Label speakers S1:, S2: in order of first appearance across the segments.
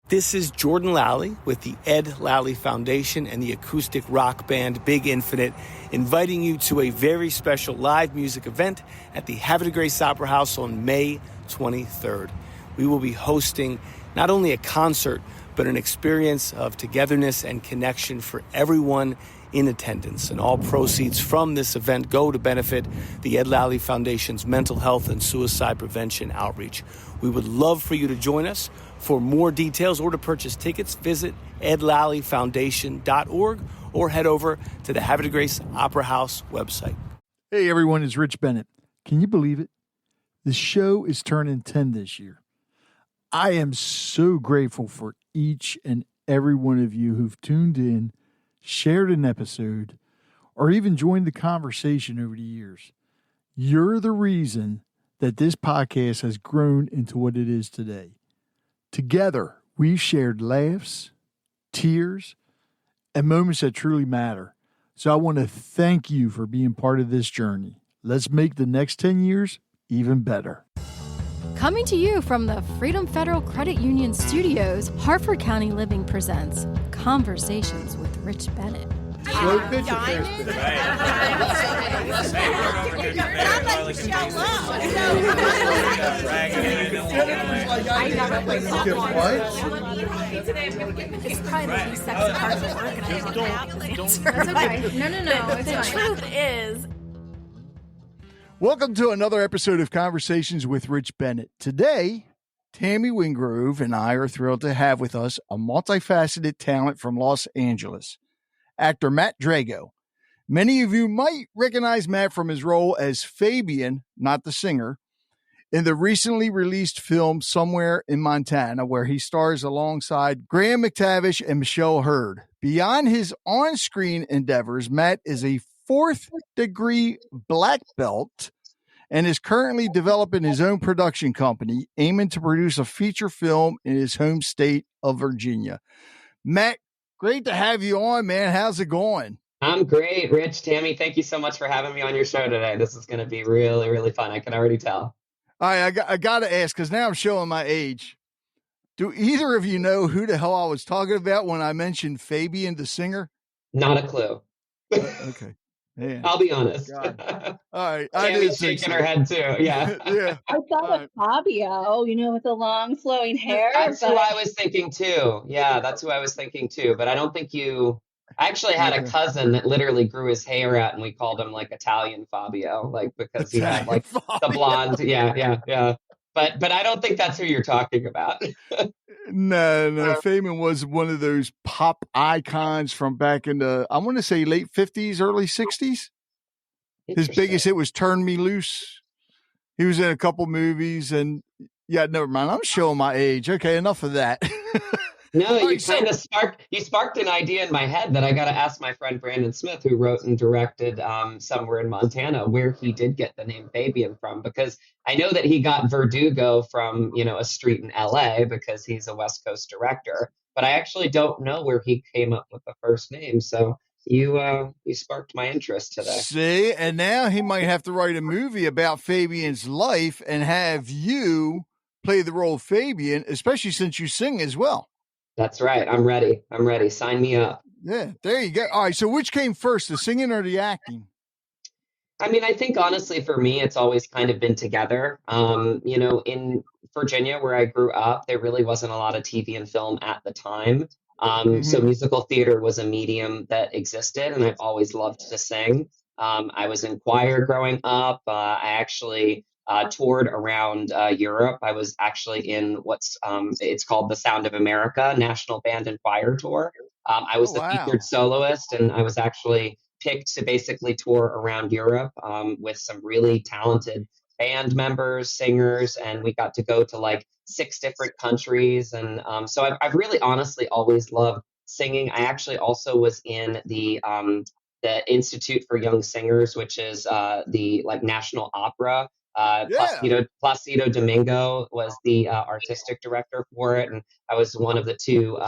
S1: This is Jordan Lally with the Ed Lally Foundation and the acoustic rock band Big Infinite, inviting you to a very special live music event at the Havre de Grace Opera House on May 23rd. We will be hosting not only a concert, but an experience of togetherness and connection for everyone in attendance. And all proceeds from this event go to benefit the Ed Lally Foundation's mental health and suicide prevention outreach. We would love for you to join us. For more details or to purchase tickets, visit edlallyfoundation.org or head over to the Havre de Grace Opera House website.
S2: Hey everyone, it's Rich Bennett. Can you believe it? The show is turning 10 this year. I am so grateful for each and every one of you who've tuned in, shared an episode, or even joined the conversation over the years. You're the reason that this podcast has grown into what it is today. Together, we've shared laughs, tears, and moments that truly matter. So I want to thank you for being part of this journey. Let's make the next 10 years even better.
S3: Coming to you from the Freedom Federal Credit Union Studios, Harford County Living presents Conversations with Rich Bennett.
S2: Slow pitch or fast pitch?
S4: I never played softball.
S3: It's probably the least sexy part of work, and I don't have the answer. That's okay. No. The truth is...
S2: Welcome to another episode of Conversations with Rich Bennett. Today, Tammie Wingrove and I are thrilled to have with us a multifaceted talent from Los Angeles, actor Matt Drago. Many of you might recognize Matt from his role as Fabian, not the singer, in the recently released film Somewhere in Montana, where he stars alongside Graham McTavish and Michelle Hurd. Beyond his on-screen endeavors, Matt is a fourth-degree black belt and is currently developing his own production company, aiming to produce a feature film in his home state of Virginia. Matt, great to have you on, man. How's it going?
S5: I'm great, Rich. Tammie, thank you so much for having me on your show today. This is going to be really, really fun. I can already tell.
S2: All right, I got to ask, because now I'm showing my age. Do either of you know who the hell I was talking about when I mentioned Fabian, the singer?
S5: Not a clue.
S2: Okay. Man.
S5: I'll be honest.
S2: All right.
S5: Tammie's shaking her head too. Yeah.
S2: Yeah.
S4: I thought of Fabio, with the long flowing hair.
S5: That's who I was thinking too. Yeah, that's who I was thinking too. But I don't think you... I actually had a cousin that literally grew his hair out, and we called him like Italian Fabio, like because he had like the blonde. Yeah. But I don't think that's who you're talking about.
S2: No. Fabian was one of those pop icons from back in the, I want to say late 50s, early 60s. His biggest hit was Turn Me Loose. He was in a couple movies, and yeah, never mind. I'm showing my age. Okay, enough of that.
S5: No, you kind of sparked an idea in my head that I got to ask my friend Brandon Smith, who wrote and directed Somewhere in Montana, where he did get the name Fabian from, because I know that he got Verdugo from, a street in LA because he's a West Coast director, but I actually don't know where he came up with the first name. So you sparked my interest today.
S2: See, and now he might have to write a movie about Fabian's life and have you play the role of Fabian, especially since you sing as well.
S5: That's right. I'm ready. Sign me up.
S2: Yeah, there you go. All right. So which came first, the singing or the acting?
S5: I mean, I think honestly for me, it's always kind of been together. In Virginia, where I grew up, there really wasn't a lot of TV and film at the time. So musical theater was a medium that existed, and I've always loved to sing. I was in choir growing up. I actually toured around Europe. I was actually in it's called the Sound of America National Band and Choir Tour. I was the featured soloist, and I was actually picked to basically tour around Europe with some really talented band members, singers, and we got to go to like 6 different countries. And so I've really honestly always loved singing. I actually also was in the Institute for Young Singers, which is the National Opera. Placido Domingo was the artistic director for it, and I was one of the 2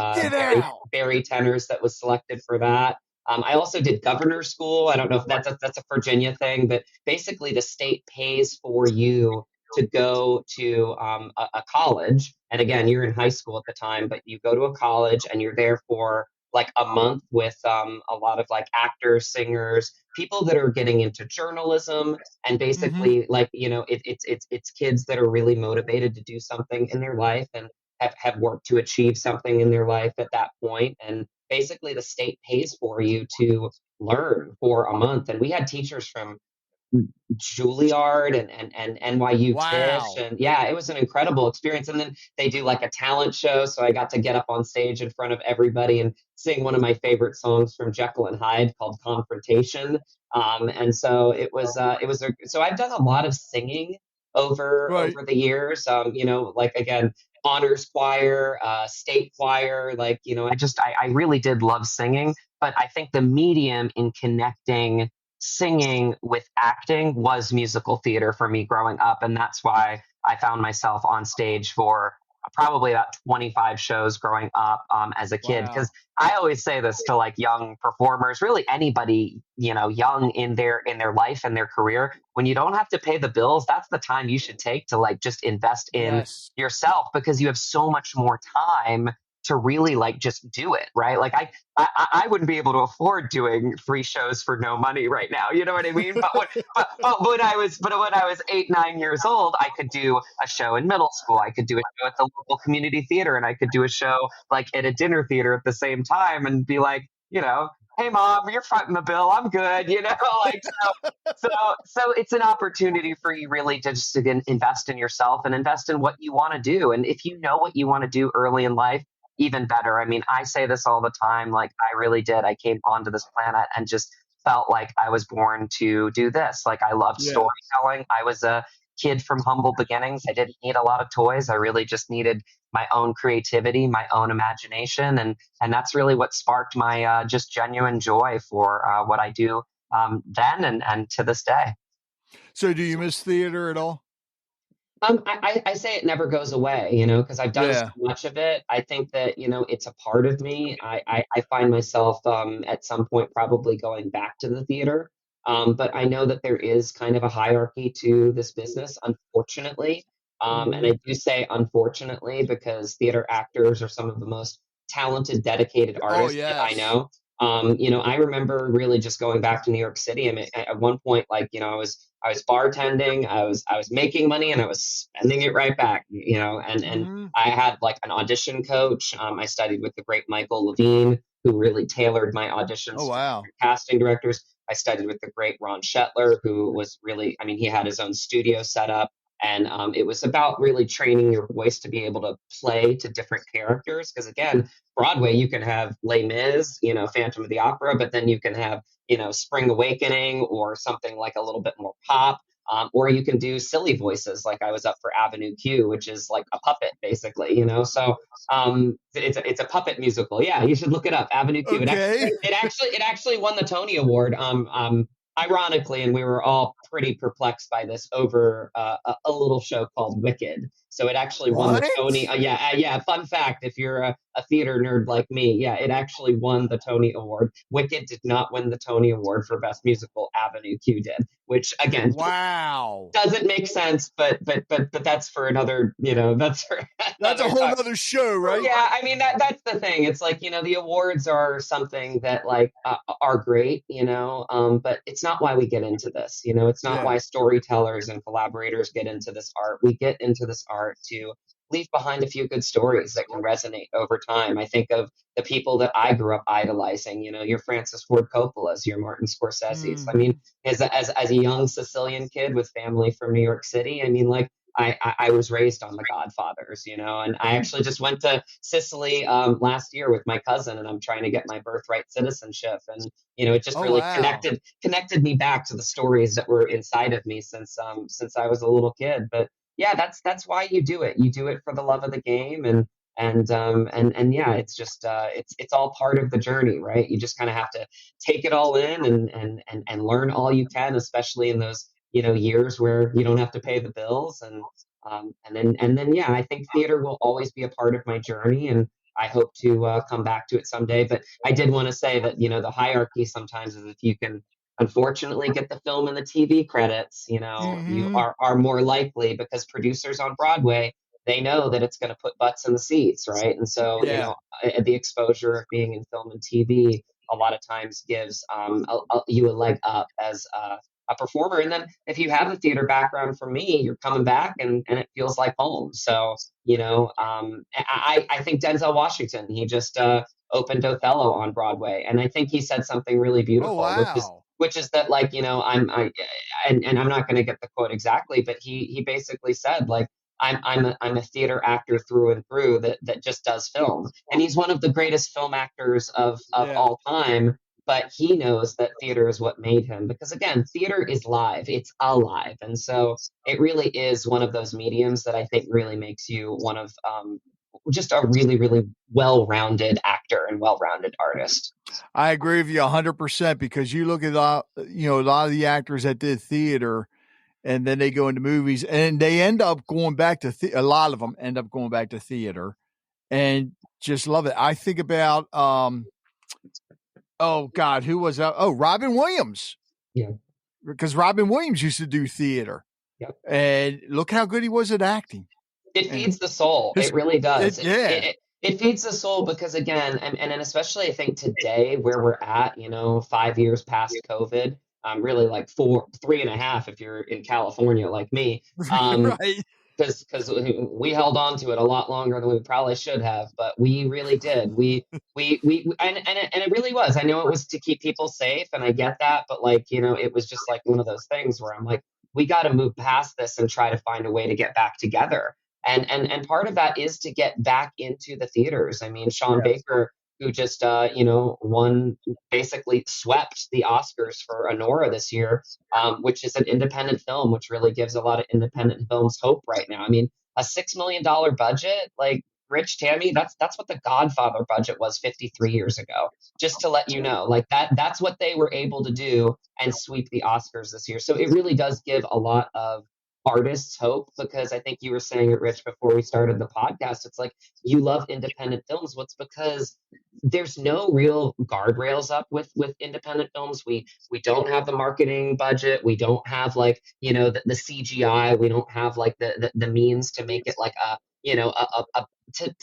S5: Barry tenors that was selected for that. I also did governor school. I don't know if that's a Virginia thing, but basically the state pays for you to go to a college. And again, you're in high school at the time, but you go to a college and you're there for like a month with a lot of like actors, singers, people that are getting into journalism, and basically like it's kids that are really motivated to do something in their life and have worked to achieve something in their life at that point. And basically, the state pays for you to learn for a month. And we had teachers from Juilliard and NYU Tisch.
S2: Wow.
S5: And yeah, it was an incredible experience. And then they do like a talent show. So I got to get up on stage in front of everybody and sing one of my favorite songs from Jekyll and Hyde called Confrontation. And so so I've done a lot of singing
S2: Right.
S5: over the years. Like again, honors choir, state choir, like, I really did love singing, but I think the medium in connecting singing with acting was musical theater for me growing up. And that's why I found myself on stage for probably about 25 shows growing up as a kid.
S2: Wow.
S5: Because I always say this to like young performers, really anybody, young in their life and their career, when you don't have to pay the bills, that's the time you should take to like just invest in
S2: Yes.
S5: yourself, because you have so much more time to really like just do it, right? Like I wouldn't be able to afford doing 3 shows for no money right now. You know what I mean? But when I was 8, 9 years old, I could do a show in middle school. I could do a show at the local community theater, and I could do a show like at a dinner theater at the same time, and be like, hey mom, you're fronting the bill. I'm good. Like so it's an opportunity for you really to just again invest in yourself and invest in what you want to do. And if you know what you want to do early in life, even better. I mean, I say this all the time. Like, I really did. I came onto this planet and just felt like I was born to do this. Like, I loved
S2: Yeah.
S5: storytelling. I was a kid from humble beginnings. I didn't need a lot of toys. I really just needed my own creativity, my own imagination, and that's really what sparked my just genuine joy for what I do then and to this day.
S2: So, do you miss theater at all?
S5: I say it never goes away, because I've done so much of it. I think that, it's a part of me. I find myself at some point probably going back to the theater. But I know that there is kind of a hierarchy to this business, unfortunately. And I do say unfortunately because theater actors are some of the most talented, dedicated artists that I know. I remember really just going back to New York City. I mean, at one point, like, I was bartending, I was making money, and I was spending it right back, and I had like an audition coach. I studied with the great Michael Levine, who really tailored my auditions to casting directors. I studied with the great Ron Shetler, who was really, I mean, he had his own studio set up. And it was about really training your voice to be able to play to different characters. Because again, Broadway, you can have Les Mis, Phantom of the Opera, but then you can have, Spring Awakening or something like a little bit more pop. Or you can do silly voices, like I was up for Avenue Q, which is like a puppet, basically, So it's a puppet musical. Yeah, you should look it up, Avenue Q.
S2: Okay.
S5: It actually won the Tony Award. Ironically, and we were all pretty perplexed by this, over a little show called Wicked. So it actually won the Tony. Yeah. Fun fact, if you're a theater nerd like me, yeah, it actually won the Tony Award. Wicked did not win the Tony Award for Best Musical. Avenue Q did, which again, doesn't make sense. But that's for another. That's for
S2: that's a whole other show, right?
S5: Yeah, I mean that's the thing. It's like the awards are something that like are great, but it's not why we get into this. It's not why storytellers and collaborators get into this art. We get into this art to leave behind a few good stories that can resonate over time. I think of the people that I grew up idolizing, your Francis Ford Coppola's, your Martin Scorsese's. I mean, as a young Sicilian kid with family from New York City, I mean, like, I was raised on The Godfathers, and I actually just went to Sicily last year with my cousin, and I'm trying to get my birthright citizenship. And, it just really connected me back to the stories that were inside of me since I was a little kid. But yeah, that's why you do it. You do it for the love of the game. And yeah, it's just it's all part of the journey, right? You just kind of have to take it all in and learn all you can, especially in those years where you don't have to pay the bills. And then yeah, I think theater will always be a part of my journey, and I hope to come back to it someday. But I did want to say that the hierarchy sometimes is if you can unfortunately get the film and the TV credits, you know, you
S2: Hmm.
S5: are more likely, because producers on Broadway, they know that it's going to put butts in the seats, right? And so, you
S2: Yeah.
S5: know, the exposure of being in film and TV a lot of times gives you a leg up as a performer. And then if you have a theater background from me, you're coming back and it feels like home. So, you know, I think Denzel Washington, he just opened Othello on Broadway. And I think he said something really
S2: Oh,
S5: beautiful,
S2: wow.
S5: which is that, like, you know, and I'm not going to get the quote exactly, but he basically said, like, I'm a theater actor through and through that just does film. And he's one of the greatest film actors of
S2: Yeah.
S5: all time, but he knows that theater is what made him, because again, theater is live, it's alive. And so it really is one of those mediums that I think really makes you one of just a really, really well-rounded actor and well-rounded artist.
S2: I agree with you 100% because you look at a lot of the actors that did theater and then they go into movies and they end up going back to a lot of them end up going back to theater and just love it. I think about oh God, who was that? Oh, Robin Williams.
S5: Yeah.
S2: Because Robin Williams used to do theater.
S5: Yep.
S2: And look how good he was at acting.
S5: It feeds the soul. It really does. It feeds the soul because, again, and especially I think today where we're at, you know, 5 years past COVID, really like 3.5 if you're in California like me,
S2: Right.
S5: because we held on to it a lot longer than we probably should have, but we really did. And it really was. I know it was to keep people safe, and I get that, but, like, you know, it was just like one of those things where I'm like, we got to move past this and try to find a way to get back together. And part of that is to get back into the theaters. I mean, Sean Baker, who just won, basically swept the Oscars for Honora this year, which is an independent film, which really gives a lot of independent films hope right now. I mean, a $6 million budget, like, Rich, Tammie, that's what the Godfather budget was 53 years ago. Just to let you know, like, that's what they were able to do and sweep the Oscars this year. So it really does give a lot of artists hope, because I think you were saying it, Rich, before we started the podcast. It's like, you love independent films. What's because there's no real guardrails up with independent films. We don't have the marketing budget. We don't have, like, you know, the CGI. We don't have, like, the means to make it like a, you know, a to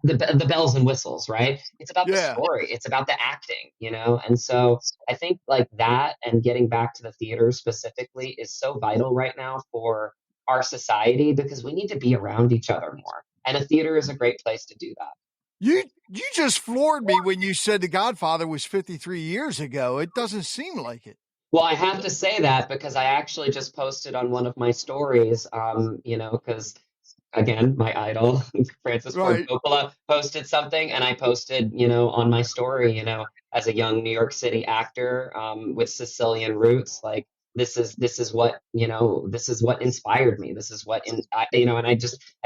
S5: the bells and whistles, right? It's about the story. It's about the acting, you know? And so I think, like, that and getting back to the theater specifically is so vital right now for our society, because we need to be around each other more. And a theater is a great place to do that.
S2: You just floored me when you said The Godfather was 53 years ago. It doesn't seem like it.
S5: Well, I have to say that because I actually just posted on one of my stories, you know, because, again, my idol, Francis Ford Coppola, posted something, and I posted, you know, on my story, you know, as a young New York City actor with Sicilian roots, like, this is what, you know, this is what inspired me. This is what, you know, and I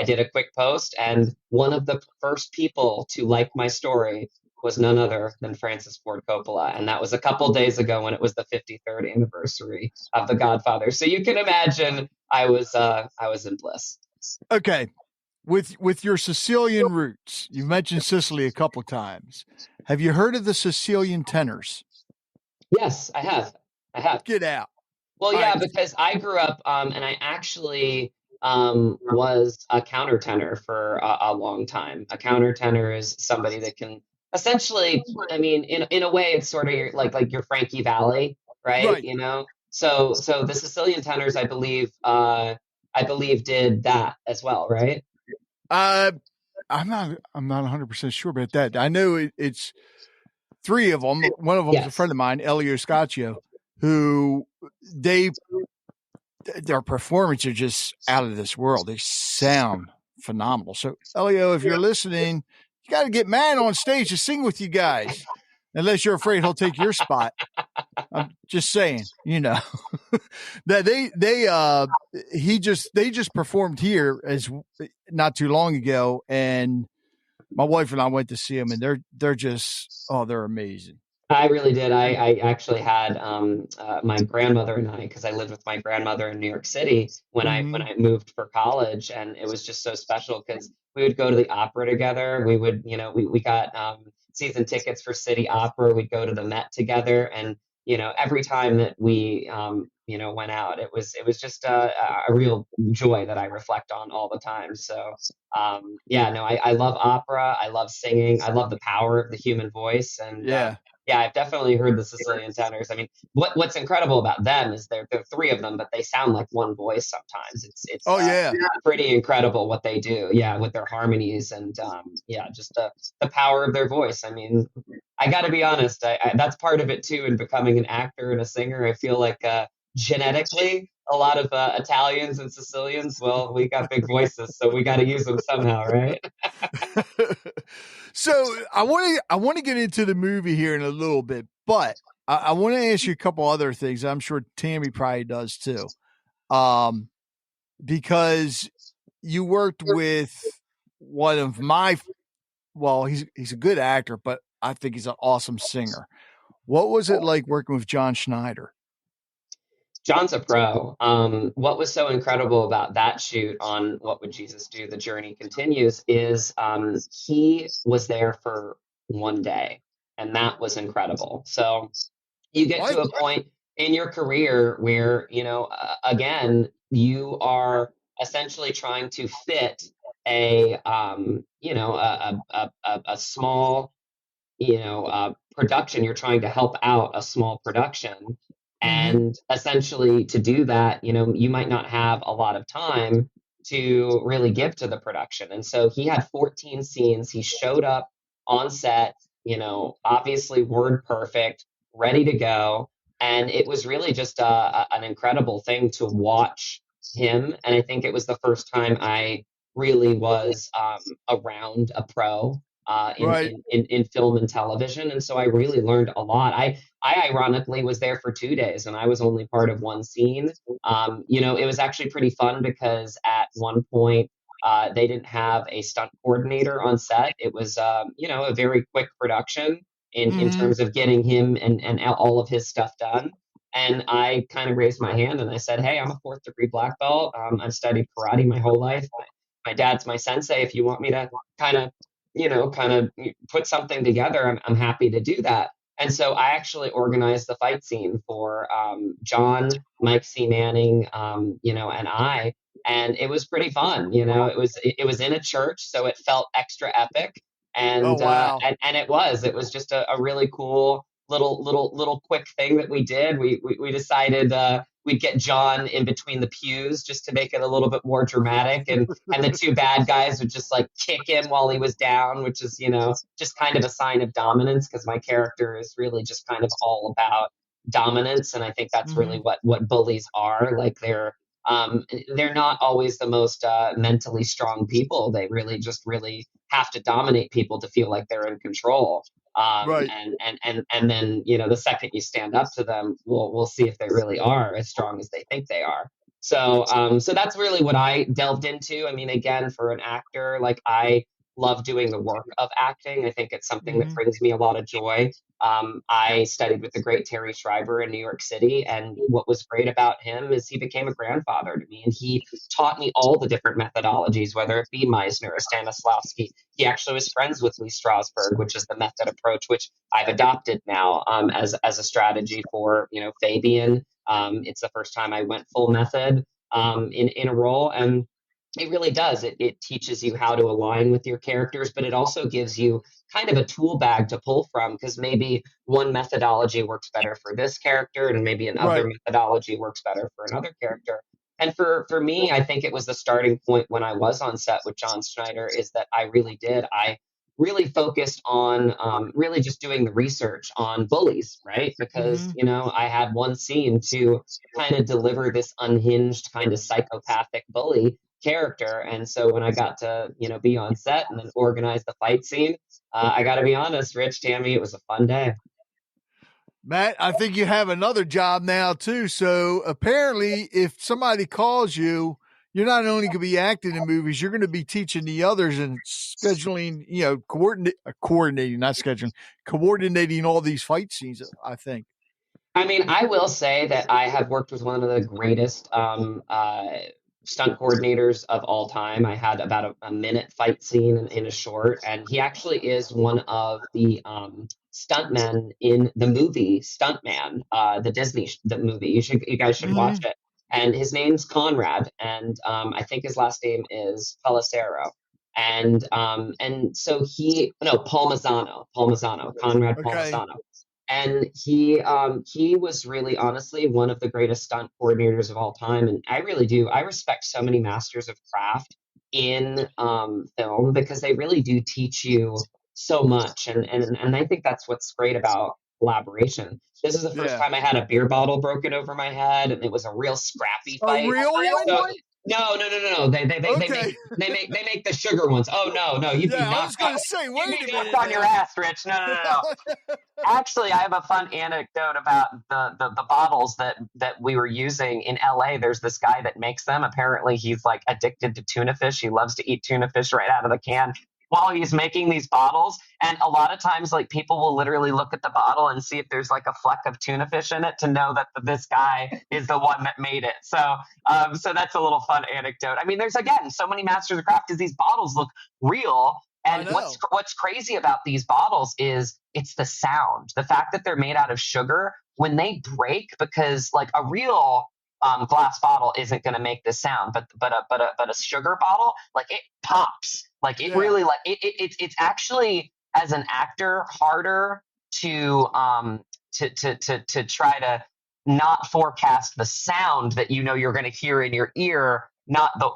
S5: did a quick post, and one of the first people to like my story was none other than Francis Ford Coppola. And that was a couple days ago when it was the 53rd anniversary of The Godfather. So you can imagine I was in bliss.
S2: Okay. With your Sicilian roots, you mentioned Sicily a couple times. Have you heard of the Sicilian tenors?
S5: Yes, I have.
S2: Get out.
S5: Well, yeah, because I grew up, and I actually was a countertenor for a long time. A countertenor is somebody that can essentially, I mean, in a way, it's sort of like your Frankie Valli, right? You know, so the Sicilian tenors, I believe did that as well, right?
S2: I'm not 100% sure about that. I know it's three of them. One of them is a friend of mine, Elio Scaccio, who their performances are just out of this world. They sound phenomenal. So, Elio, if you're listening, you got to get Matt on stage to sing with you guys, unless you're afraid he'll take your spot. I'm just saying, you know, that they just performed here as not too long ago, and my wife and I went to see them, and they're just they're amazing.
S5: I really did. I actually had my grandmother and I, because I lived with my grandmother in New York City when I moved for college, and it was just so special because we would go to the opera together. We would, you know, we got season tickets for City Opera. We'd go to the Met together, and every time that we, went out, it was just a real joy that I reflect on all the time. So, yeah, no, I love opera. I love singing. I love the power of the human voice. And,
S2: Yeah.
S5: yeah, I've definitely heard the Sicilian tenors. I mean, what's incredible about them is there are three of them, but they sound like one voice sometimes. It's
S2: Oh yeah.
S5: pretty incredible what they do. Yeah, with their harmonies and yeah, just the power of their voice. I mean, I got to be honest, that's part of it too in becoming an actor and a singer. I feel like genetically, a lot of Italians and Sicilians, well, we got big voices, so we got to use them somehow, right?
S2: So I want to get into the movie here in a little bit, but I want to ask you a couple other things. I'm sure Tammie probably does too, because you worked with one of my. Well, he's a good actor, but I think he's an awesome singer. What was it like working with John Schneider?
S5: John's a pro. What was so incredible about that shoot on What Would Jesus Do? The Journey Continues is he was there for one day, and that was incredible. So you get to a point in your career where, again, you are essentially trying to fit a, a small production. You're trying to help out a small production. And essentially, to do that, you might not have a lot of time to really give to the production. And so he had 14 scenes. He showed up on set, obviously word perfect, ready to go. And it was really just an incredible thing to watch him. And I think it was the first time I really was around a pro in film and television. And so I really learned a lot. I ironically was there for 2 days and I was only part of one scene. It was actually pretty fun because at one point they didn't have a stunt coordinator on set. It was, a very quick production in terms of getting him and all of his stuff done. And I kind of raised my hand and I said, hey, I'm a 4th-degree black belt. I've studied karate my whole life. My dad's my sensei. If you want me to kind of put something together, I'm happy to do that. And so I actually organized the fight scene for John, Mike C. Manning, and I, and it was pretty fun. It was in a church, so it felt extra epic. And and it was just a really cool little quick thing that we did. We decided we'd get John in between the pews just to make it a little bit more dramatic, and the two bad guys would just like kick him while he was down, which is just kind of a sign of dominance, because my character is really just kind of all about dominance, and I think that's really what bullies are. Like they're not always the most mentally strong people. They really have to dominate people to feel like they're in control. And then the second you stand up to them, we'll see if they really are as strong as they think they are. So that's really what I delved into. I mean, again, for an actor, like I love doing the work of acting. I think it's something that brings me a lot of joy. I studied with the great Terry Schreiber in New York City, and what was great about him is he became a grandfather to me, and he taught me all the different methodologies, whether it be Meisner or Stanislavski. He actually was friends with Lee Strasberg, which is the method approach, which I've adopted now as a strategy for Fabian. It's the first time I went full method in a role, and it really does. It teaches you how to align with your characters, but it also gives you kind of a tool bag to pull from, because maybe one methodology works better for this character and maybe another methodology works better for another character. And for me, I think it was the starting point when I was on set with John Schneider, is that I really focused on really just doing the research on bullies, right? Because, I had one scene to kind of deliver this unhinged kind of psychopathic bully character. And so when I got to, be on set and then organize the fight scene, I got to be honest, Rich, Tammie, it was a fun day.
S2: Matt, I think you have another job now too. So apparently if somebody calls you, you're not only going to be acting in movies, you're going to be teaching the others and scheduling, coordinating all these fight scenes, I think.
S5: I mean, I will say that I have worked with one of the greatest stunt coordinators of all time. I had about a minute fight scene in a short, and he actually is one of the stuntmen in the movie Stuntman, the the movie. You guys should watch it. And his name's Conrad, and I think his last name is Pellicero. And so Paul Mazzano, Conrad
S2: Okay.
S5: Palmisano. And he was really honestly one of the greatest stunt coordinators of all time. And I respect so many masters of craft in film because they really do teach you so much. And I think that's what's great about collaboration. This is the first
S2: Yeah.
S5: time I had a beer bottle broken over my head, and it was a real scrappy
S2: A
S5: fight.
S2: real one?
S5: So, no.
S2: Okay.
S5: They make the sugar ones. Oh no, you'd be
S2: Yeah, I was
S5: knocked
S2: going
S5: out.
S2: to say,
S5: You'd
S2: wait
S5: be
S2: a
S5: knocked
S2: minute
S5: on your
S2: now.
S5: ass, Rich. No. Actually, I have a fun anecdote about the bottles that we were using in LA. There's this guy that makes them. Apparently, he's like addicted to tuna fish. He loves to eat tuna fish right out of the can while he's making these bottles. And a lot of times, like people will literally look at the bottle and see if there's like a fleck of tuna fish in it to know that this guy is the one that made it. So that's a little fun anecdote. I mean, there's again so many masters of craft because these bottles look real. And what's crazy about these bottles is it's the sound, the fact that they're made out of sugar when they break, because like a real glass bottle isn't going to make this sound, but a sugar bottle, like it pops, like it really like it's actually, as an actor, harder to try to not forecast the sound that you're going to hear in your ear,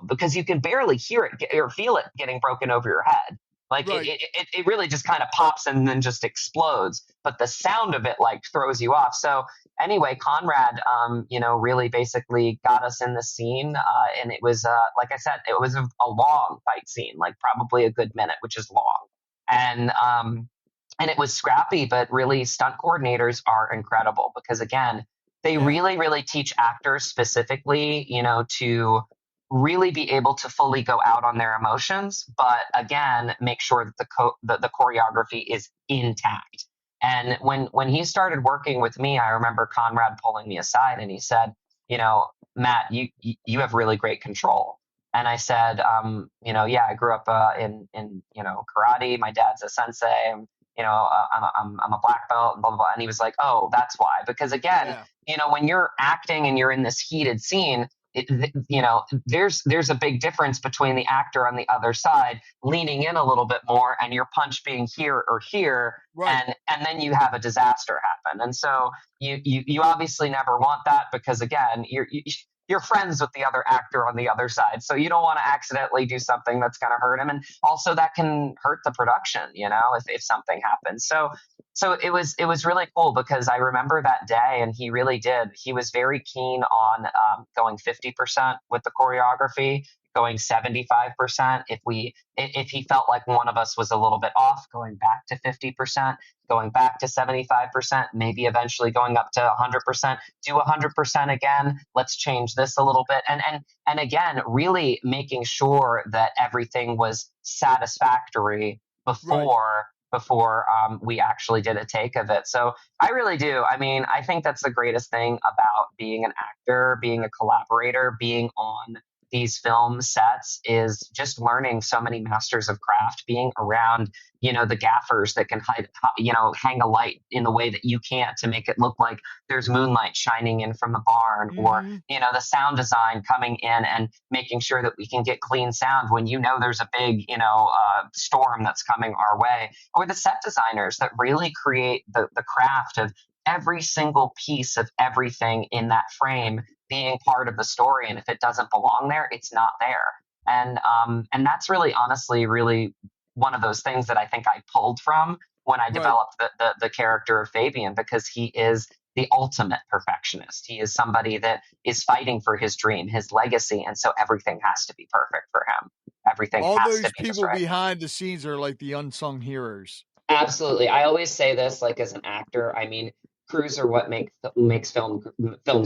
S5: because you can barely hear it or feel it getting broken over your head. Like it really just kind of pops and then just explodes, but the sound of it like throws you off. So anyway, Conrad, really basically got us in the scene, and it was like I said, it was a long fight scene, like probably a good minute, which is long, and it was scrappy, but really stunt coordinators are incredible because again, they really teach actors specifically, to really be able to fully go out on their emotions, but again, make sure that the choreography is intact. And when he started working with me, I remember Conrad pulling me aside and he said, Matt, you have really great control. And I said, I grew up in karate. My dad's a sensei. I'm a black belt and blah, blah, blah. And he was like, oh, that's why. Because again, when you're acting and you're in this heated scene, there's a big difference between the actor on the other side leaning in a little bit more and your punch being here or here, and then you have a disaster happen. And so you obviously never want that because again, you're friends with the other actor on the other side, so you don't want to accidentally do something that's going to hurt him, and also that can hurt the production, if something happens. So it was really cool because I remember that day, and he really did. He was very keen on going 50% with the choreography, going 75%. If he felt like one of us was a little bit off, going back to 50%, going back to 75%, maybe eventually going up to 100%. Do 100% again. Let's change this a little bit, and again, really making sure that everything was satisfactory before we actually did a take of it. So I really do. I mean, I think that's the greatest thing about being an actor, being a collaborator, being on these film sets is just learning so many masters of craft, being around, the gaffers that can hang a light in the way that you can't to make it look like there's moonlight shining in from the barn, or, the sound design coming in and making sure that we can get clean sound when there's a big, storm that's coming our way, or the set designers that really create the craft of every single piece of everything in that frame being part of the story. And if it doesn't belong there, it's not there. And that's really, honestly, really one of those things that I think I pulled from when I developed the character of Fabian, because he is the ultimate perfectionist. He is somebody that is fighting for his dream, his legacy. And so everything has to be perfect for him. Everything
S2: all
S5: has
S2: those
S5: to be
S2: people
S5: right.
S2: behind the scenes are like the unsung heroes.
S5: Absolutely. I always say this, like as an actor, I mean, crews are what makes films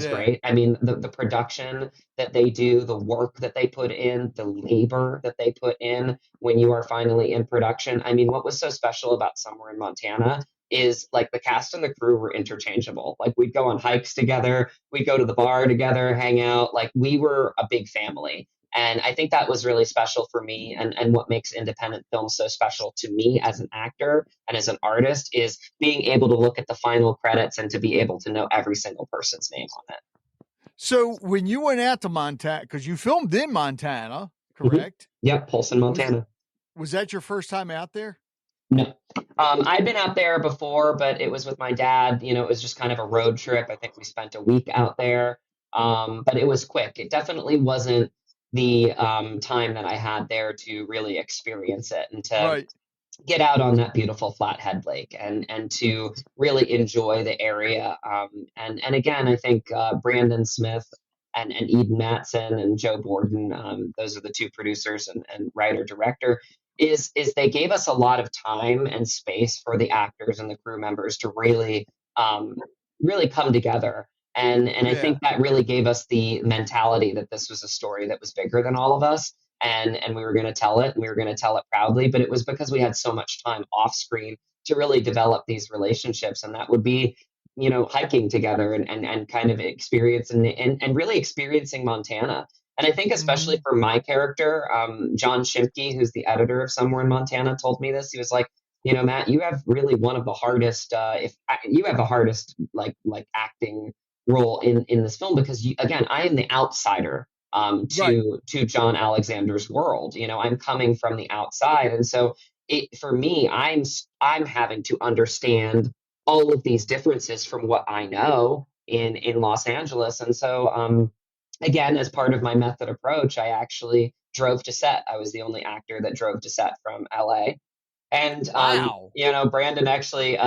S5: great. I mean, the production that they do, the work that they put in, the labor that they put in when you are finally in production. I mean, what was so special about Somewhere in Montana is like the cast and the crew were interchangeable. Like we'd go on hikes together, we'd go to the bar together, hang out. Like we were a big family. And I think that was really special for me. And what makes independent film so special to me as an actor and as an artist is being able to look at the final credits and to be able to know every single person's name on it.
S2: So when you went out to Montana, because you filmed in Montana, correct?
S5: Mm-hmm. Yep, Polson, Montana.
S2: Was that your first time out there?
S5: No. I'd been out there before, but it was with my dad. You know, it was just kind of a road trip. I think we spent a week out there, but it was quick. It definitely wasn't the time that I had there to really experience it and to get out on that beautiful Flathead Lake and to really enjoy the area. And again, I think Brandon Smith and Eden Matson and Joe Borden, those are the two producers and writer director, is they gave us a lot of time and space for the actors and the crew members to really really come together. And I think that really gave us the mentality that this was a story that was bigger than all of us. And we were going to tell it, and we were going to tell it proudly. But it was because we had so much time off screen to really develop these relationships. And that would be, you know, hiking together and kind of experiencing and really experiencing Montana. And I think especially for my character, John Shimke, who's the editor of Somewhere in Montana, told me this. He was like, you know, Matt, you have really one of the hardest, if you have the hardest like acting role in this film, because again, I am the outsider to John Alexander's world. You know, I'm coming from the outside, and so for me, I'm having to understand all of these differences from what I know in Los Angeles. And so again, as part of my method approach, I actually drove to set. I was the only actor that drove to set from LA. And, you know, Brandon actually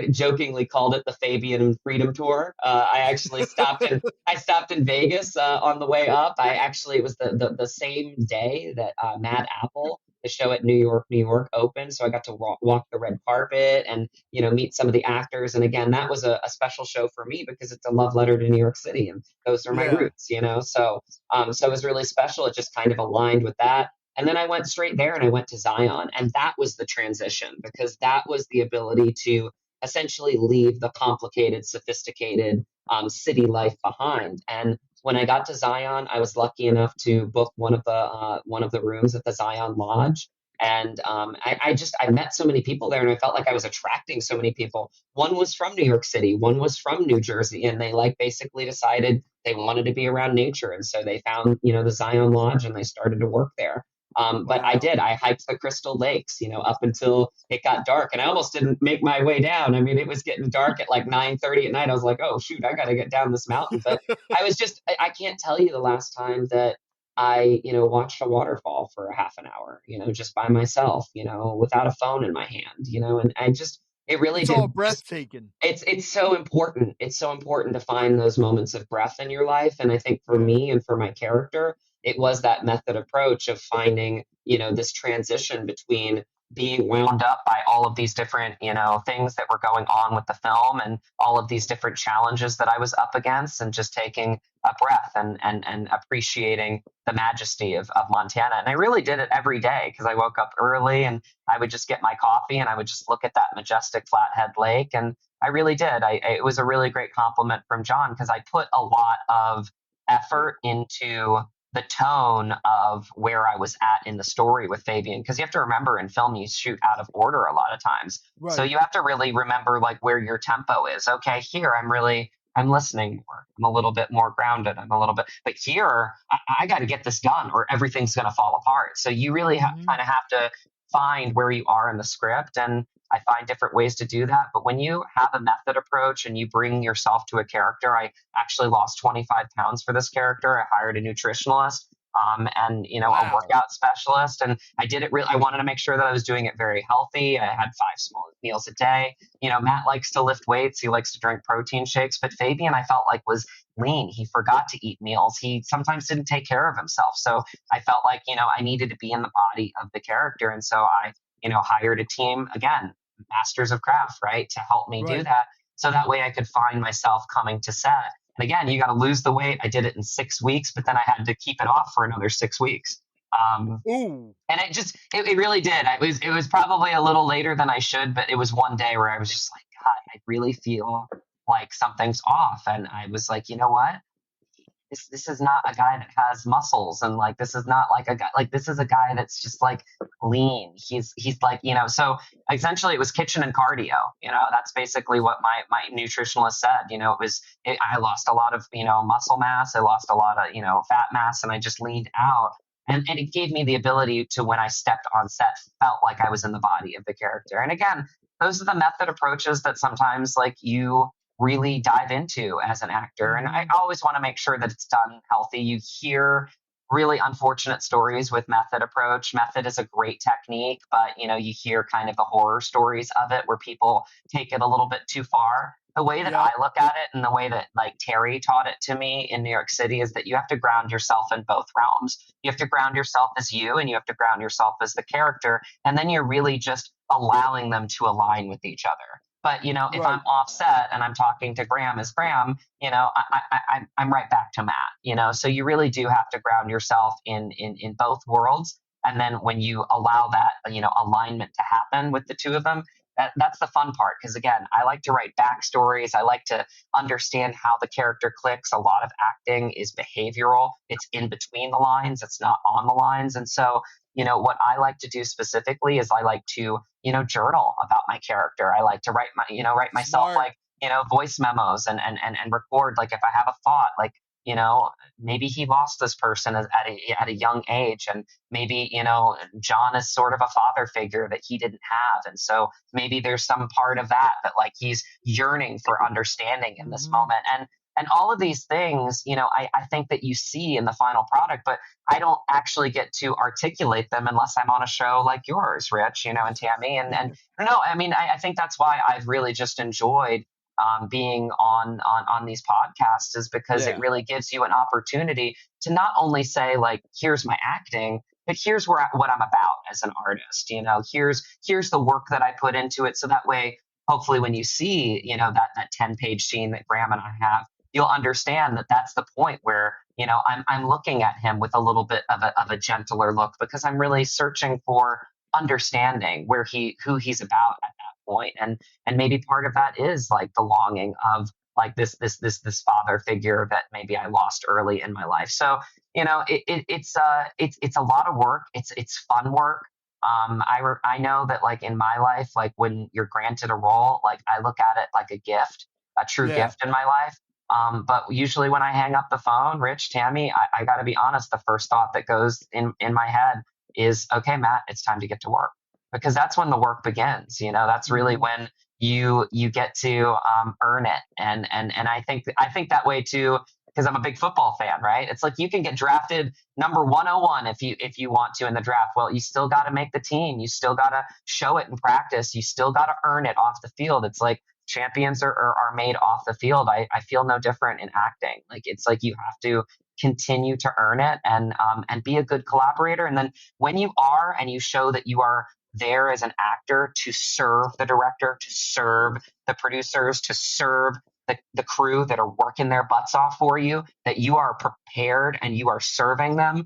S5: jokingly called it the Fabian Freedom Tour. I actually stopped in Vegas on the way up. It was the same day that Mad Apple, the show at New York opened. So I got to walk the red carpet and, you know, meet some of the actors. And again, that was a special show for me because it's a love letter to New York City. And those are my roots, you know. So it was really special. It just kind of aligned with that. And then I went straight there and I went to Zion. And that was the transition, because that was the ability to essentially leave the complicated, sophisticated city life behind. And when I got to Zion, I was lucky enough to book one of the rooms at the Zion Lodge. And I met so many people there, and I felt like I was attracting so many people. One was from New York City, one was from New Jersey, and they basically decided they wanted to be around nature. And so they found, you know, the Zion Lodge, and they started to work there. But I hiked the Crystal Lakes, you know, up until it got dark, and I almost didn't make my way down. I mean, it was getting dark at like 9:30 at night. I was like, oh shoot, I got to get down this mountain. But I can't tell you the last time that I, you know, watched a waterfall for a half an hour, you know, just by myself, you know, without a phone in my hand, you know, and it really
S2: it's all breathtaking.
S5: It's so important. It's so important to find those moments of breath in your life. And I think for me and for my character, it was that method approach of finding, you know, this transition between being wound up by all of these different, you know, things that were going on with the film and all of these different challenges that I was up against, and just taking a breath and appreciating the majesty of Montana. And I really did it every day, because I woke up early and I would just get my coffee and I would just look at that majestic Flathead Lake. And I really did. It was a really great compliment from John, because I put a lot of effort into the tone of where I was at in the story with Fabian. Because you have to remember, in film, you shoot out of order a lot of times. Right. So you have to really remember like where your tempo is. Okay, here I'm listening more. I'm a little bit more grounded. But here I got to get this done or everything's going to fall apart. So you really kind of have to find where you are in the script. And I find different ways to do that. But when you have a method approach and you bring yourself to a character, I actually lost 25 pounds for this character. I hired a nutritionalist and, you know, a workout specialist. And I did it I wanted to make sure that I was doing it very healthy. I had 5 small meals a day. You know, Matt likes to lift weights. He likes to drink protein shakes. But Fabian, I felt like, was lean. He forgot to eat meals. He sometimes didn't take care of himself. So I felt like, you know, I needed to be in the body of the character. And so I, you know, hired a team, again, masters of craft, right, to help me do that. So that way I could find myself coming to set. And again, you got to lose the weight. I did it in 6 weeks, but then I had to keep it off for another 6 weeks.
S2: Ooh.
S5: And it really did. It was probably a little later than I should, but it was one day where I was just like, God, I really feel like something's off. And I was like, you know what? This is not a guy that has muscles, and like this is not like a guy, like this is a guy that's just like lean. He's like, so essentially it was kitchen and cardio. That's basically what my nutritionalist said. I lost a lot of muscle mass, I lost a lot of fat mass, and I just leaned out. And it gave me the ability to, when I stepped on set, felt like I was in the body of the character. And again, those are the method approaches that sometimes like you really dive into as an actor. And I always want to make sure that it's done healthy. You hear really unfortunate stories with method approach. Method is a great technique, but you hear kind of the horror stories of it where people take it a little bit too far. The way that I look at it, and the way that like Terry taught it to me in New York City, is that you have to ground yourself in both realms. You have to ground yourself as you, and you have to ground yourself as the character. And then you're really just allowing them to align with each other. But if I'm offset and I'm talking to Graham as Graham, I'm right back to Matt. So you really do have to ground yourself in both worlds. And then when you allow that alignment to happen with the two of them, that's the fun part. Because again, I like to write backstories. I like to understand how the character clicks. A lot of acting is behavioral. It's in between the lines. It's not on the lines. And so what I like to do specifically is I like to, journal about my character. I like to write myself
S2: Smart.
S5: like, voice memos and record, like if I have a thought, like, maybe he lost this person at a young age. And maybe, John is sort of a father figure that he didn't have. And so maybe there's some part of that like he's yearning for understanding in this moment. And all of these things, I think that you see in the final product, but I don't actually get to articulate them unless I'm on a show like yours, Rich, and Tammie. And no, I mean, I think that's why I've really just enjoyed being on these podcasts, is because it really gives you an opportunity to not only say like, here's my acting, but here's what I'm about as an artist. Here's the work that I put into it. So that way, hopefully when you see, that 10-page scene that Graham and I have, you'll understand that that's the point where, I'm looking at him with a little bit of a gentler look, because I'm really searching for understanding who he's about at that point. And maybe part of that is like the longing of like this father figure that maybe I lost early in my life. So, it's a lot of work. It's fun work. I know that like in my life, like when you're granted a role, like I look at it like a gift, a true gift in my life. But usually when I hang up the phone, Rich, Tammie, I got to be honest, the first thought that goes in my head is, okay, Matt, it's time to get to work, because that's when the work begins. That's really when you get to earn it. And I think that way too, because I'm a big football fan, right? It's like you can get drafted number 101 if you want to in the draft. Well, you still got to make the team. You still got to show it in practice. You still got to earn it off the field. It's like champions are made off the field. I feel no different in acting. Like it's like you have to continue to earn it and be a good collaborator. And then when you are, and you show that you are there as an actor to serve the director, to serve the producers, to serve the crew that are working their butts off for you, that you are prepared and you are serving them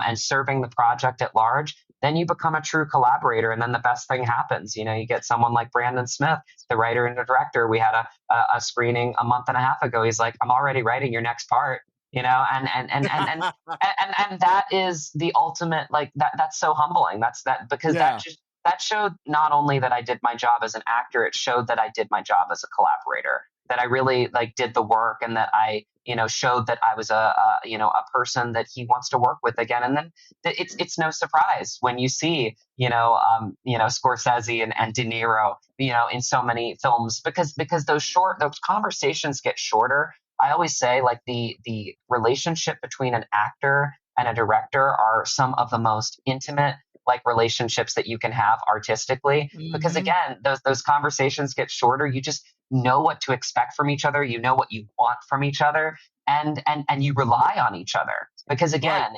S5: and serving the project at large, then you become a true collaborator. And then the best thing happens. You get someone like Brandon Smith, the writer and the director. We had a screening a month and a half ago. He's like, I'm already writing your next part. And that is the ultimate, like that's so humbling. Because that showed not only that I did my job as an actor, it showed that I did my job as a collaborator, that I really like did the work, and that I, showed that I was a person that he wants to work with again. And then it's no surprise when you see, Scorsese and De Niro, in so many films, because those conversations get shorter. I always say like the relationship between an actor and a director are some of the most intimate like relationships that you can have artistically, because again, those conversations get shorter. You just know what to expect from each other. You know what you want from each other, and you rely on each other, because again,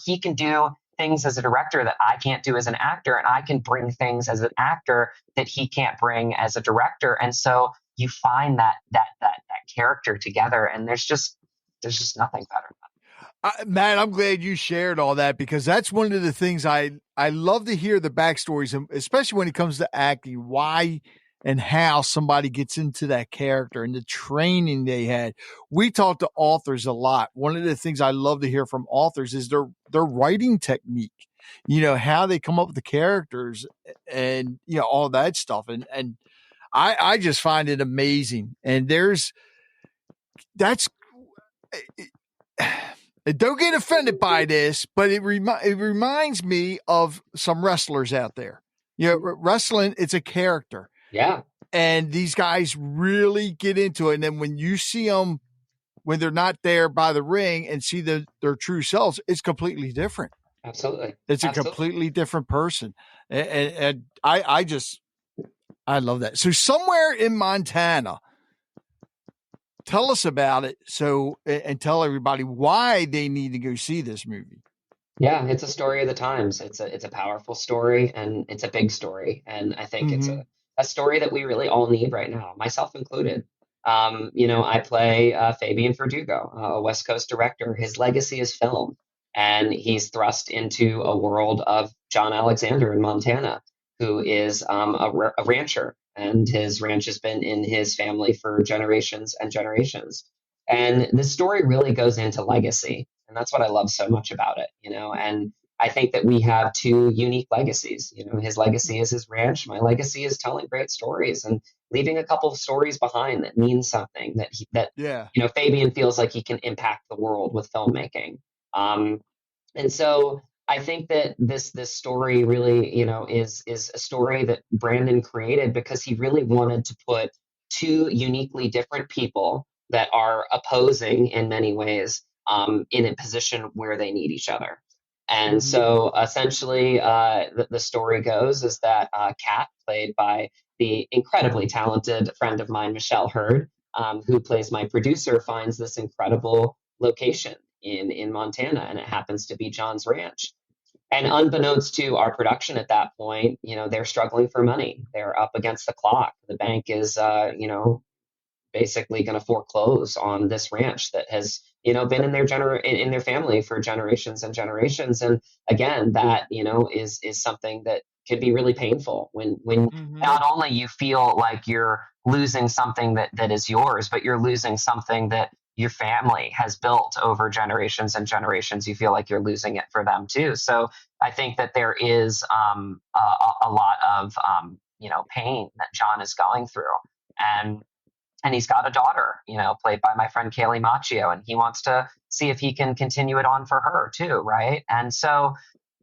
S5: he can do things as a director that I can't do as an actor, and I can bring things as an actor that he can't bring as a director. And so you find that character together, and there's just nothing better.
S2: Matt, I'm glad you shared all that, because that's one of the things I love to hear the backstories, especially when it comes to acting, why and how somebody gets into that character and the training they had. We talk to authors a lot. One of the things I love to hear from authors is their writing technique, how they come up with the characters and, all that stuff. And I just find it amazing. And that's, don't get offended by this, but it reminds me of some wrestlers out there. Wrestling, it's a character.
S5: Yeah.
S2: And these guys really get into it. And then when you see them, when they're not there by the ring and see their true selves, it's completely different.
S5: Absolutely.
S2: It's a completely different person. And I love that. So somewhere in Montana, tell us about it. And tell everybody why they need to go see this movie.
S5: Yeah, it's a story of the times. It's a powerful story, and it's a big story. And I think it's a story that we really all need right now, myself included. I play Fabian Verdugo, a West Coast director. His legacy is film, and he's thrust into a world of John Alexander in Montana, who is a rancher, and his ranch has been in his family for generations and generations. And this story really goes into legacy. And that's what I love so much about it, and I think that we have two unique legacies. His legacy is his ranch. My legacy is telling great stories and leaving a couple of stories behind that mean something, Fabian feels like he can impact the world with filmmaking. And so I think that this story really, is a story that Brandon created because he really wanted to put two uniquely different people that are opposing in many ways in a position where they need each other. And so essentially the story goes is that Kat, played by the incredibly talented friend of mine, Michelle Hurd, who plays my producer, finds this incredible location in Montana, and it happens to be John's ranch. And unbeknownst to our production at that point, they're struggling for money. They're up against the clock. The bank is, basically going to foreclose on this ranch that has, been in their family for generations and generations. And again, that, is something that can be really painful when not only you feel like you're losing something that is yours, but you're losing something that your family has built over generations and generations. You feel like you're losing it for them too. So I think that there is a lot of pain that John is going through, and he's got a daughter, played by my friend Kaylee Macchio, and he wants to see if he can continue it on for her too, right? And so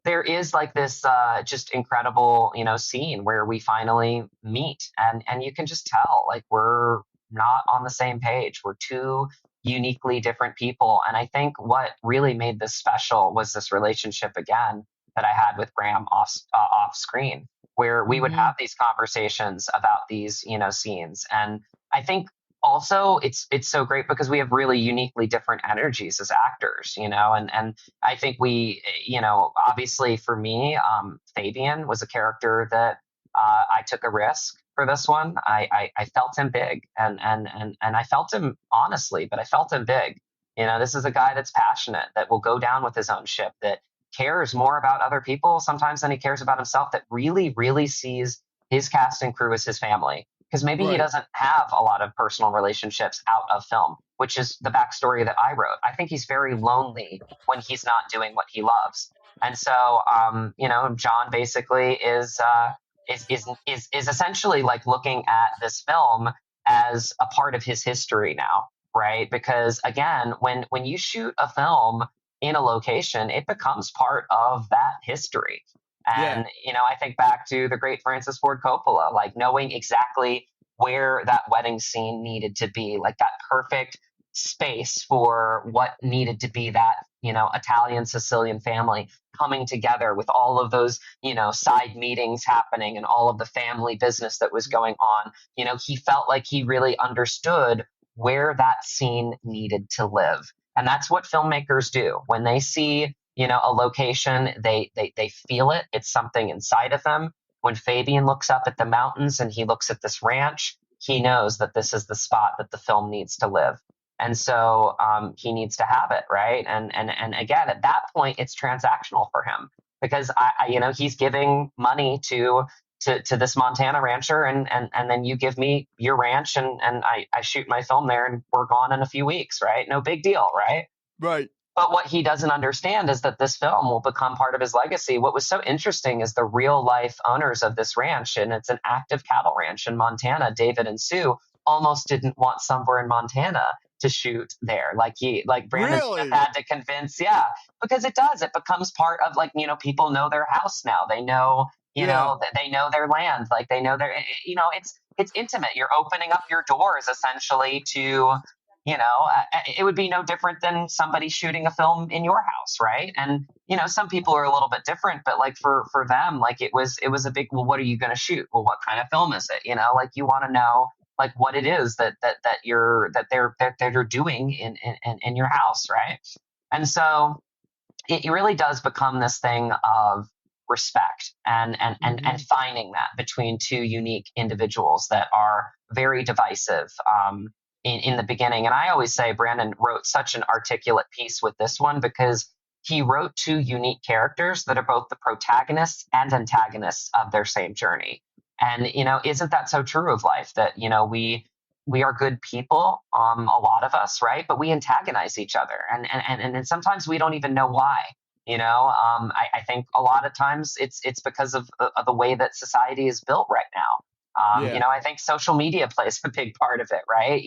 S5: there is like this just incredible, scene where we finally meet, and you can just tell like we're not on the same page. We're two uniquely different people. And I think what really made this special was this relationship again that I had with Graham off screen, where we would have these conversations about these, scenes. And I think also it's so great because we have really uniquely different energies as actors, and I think we, obviously for me, Fabian was a character that I took a risk for this one. I felt him big, and I felt him honestly, but I felt him big. This is a guy that's passionate, that will go down with his own ship, that cares more about other people sometimes than he cares about himself, that really, really sees his cast and crew as his family. Because maybe he doesn't have a lot of personal relationships out of film, which is the backstory that I wrote. I think he's very lonely when he's not doing what he loves. And so, John basically is essentially like looking at this film as a part of his history now, right? Because again, when you shoot a film in a location, it becomes part of that history. And, I think back to the great Francis Ford Coppola, like knowing exactly where that wedding scene needed to be, like that perfect space for what needed to be that, Italian Sicilian family coming together with all of those, side meetings happening and all of the family business that was going on. He felt like he really understood where that scene needed to live. And that's what filmmakers do. When they see a location, they feel it. It's something inside of them. When Fabian looks up at the mountains and he looks at this ranch, he knows that this is the spot that the film needs to live. And so he needs to have it, right? And again, at that point, it's transactional for him because he's giving money to this Montana rancher, and then you give me your ranch, and I shoot my film there, and we're gone in a few weeks, right? No big deal, right?
S2: Right.
S5: But what he doesn't understand is that this film will become part of his legacy. What was so interesting is the real life owners of this ranch, and it's an active cattle ranch in Montana, David and Sue, almost didn't want somewhere in Montana to shoot there. Like Brandon
S2: Really?
S5: had to convince, yeah, because it does. It becomes part of, like, people know their house now. They know, they know their land. Like, they know their, it's intimate. You're opening up your doors essentially to, it would be no different than somebody shooting a film in your house, right? And some people are a little bit different, but like for them, like it was a big, well, what are you going to shoot? Well, what kind of film is it? Like you want to know like what it is that they're doing in your house, right? And so it really does become this thing of respect and finding that between two unique individuals that are very divisive in the beginning. And I always say Brandon wrote such an articulate piece with this one because he wrote two unique characters that are both the protagonists and antagonists of their same journey. And, isn't that so true of life that, we are good people, a lot of us, right? But we antagonize each other. And sometimes we don't even know why. I think a lot of times it's because of the way that society is built right now. I think social media plays a big part of it, right?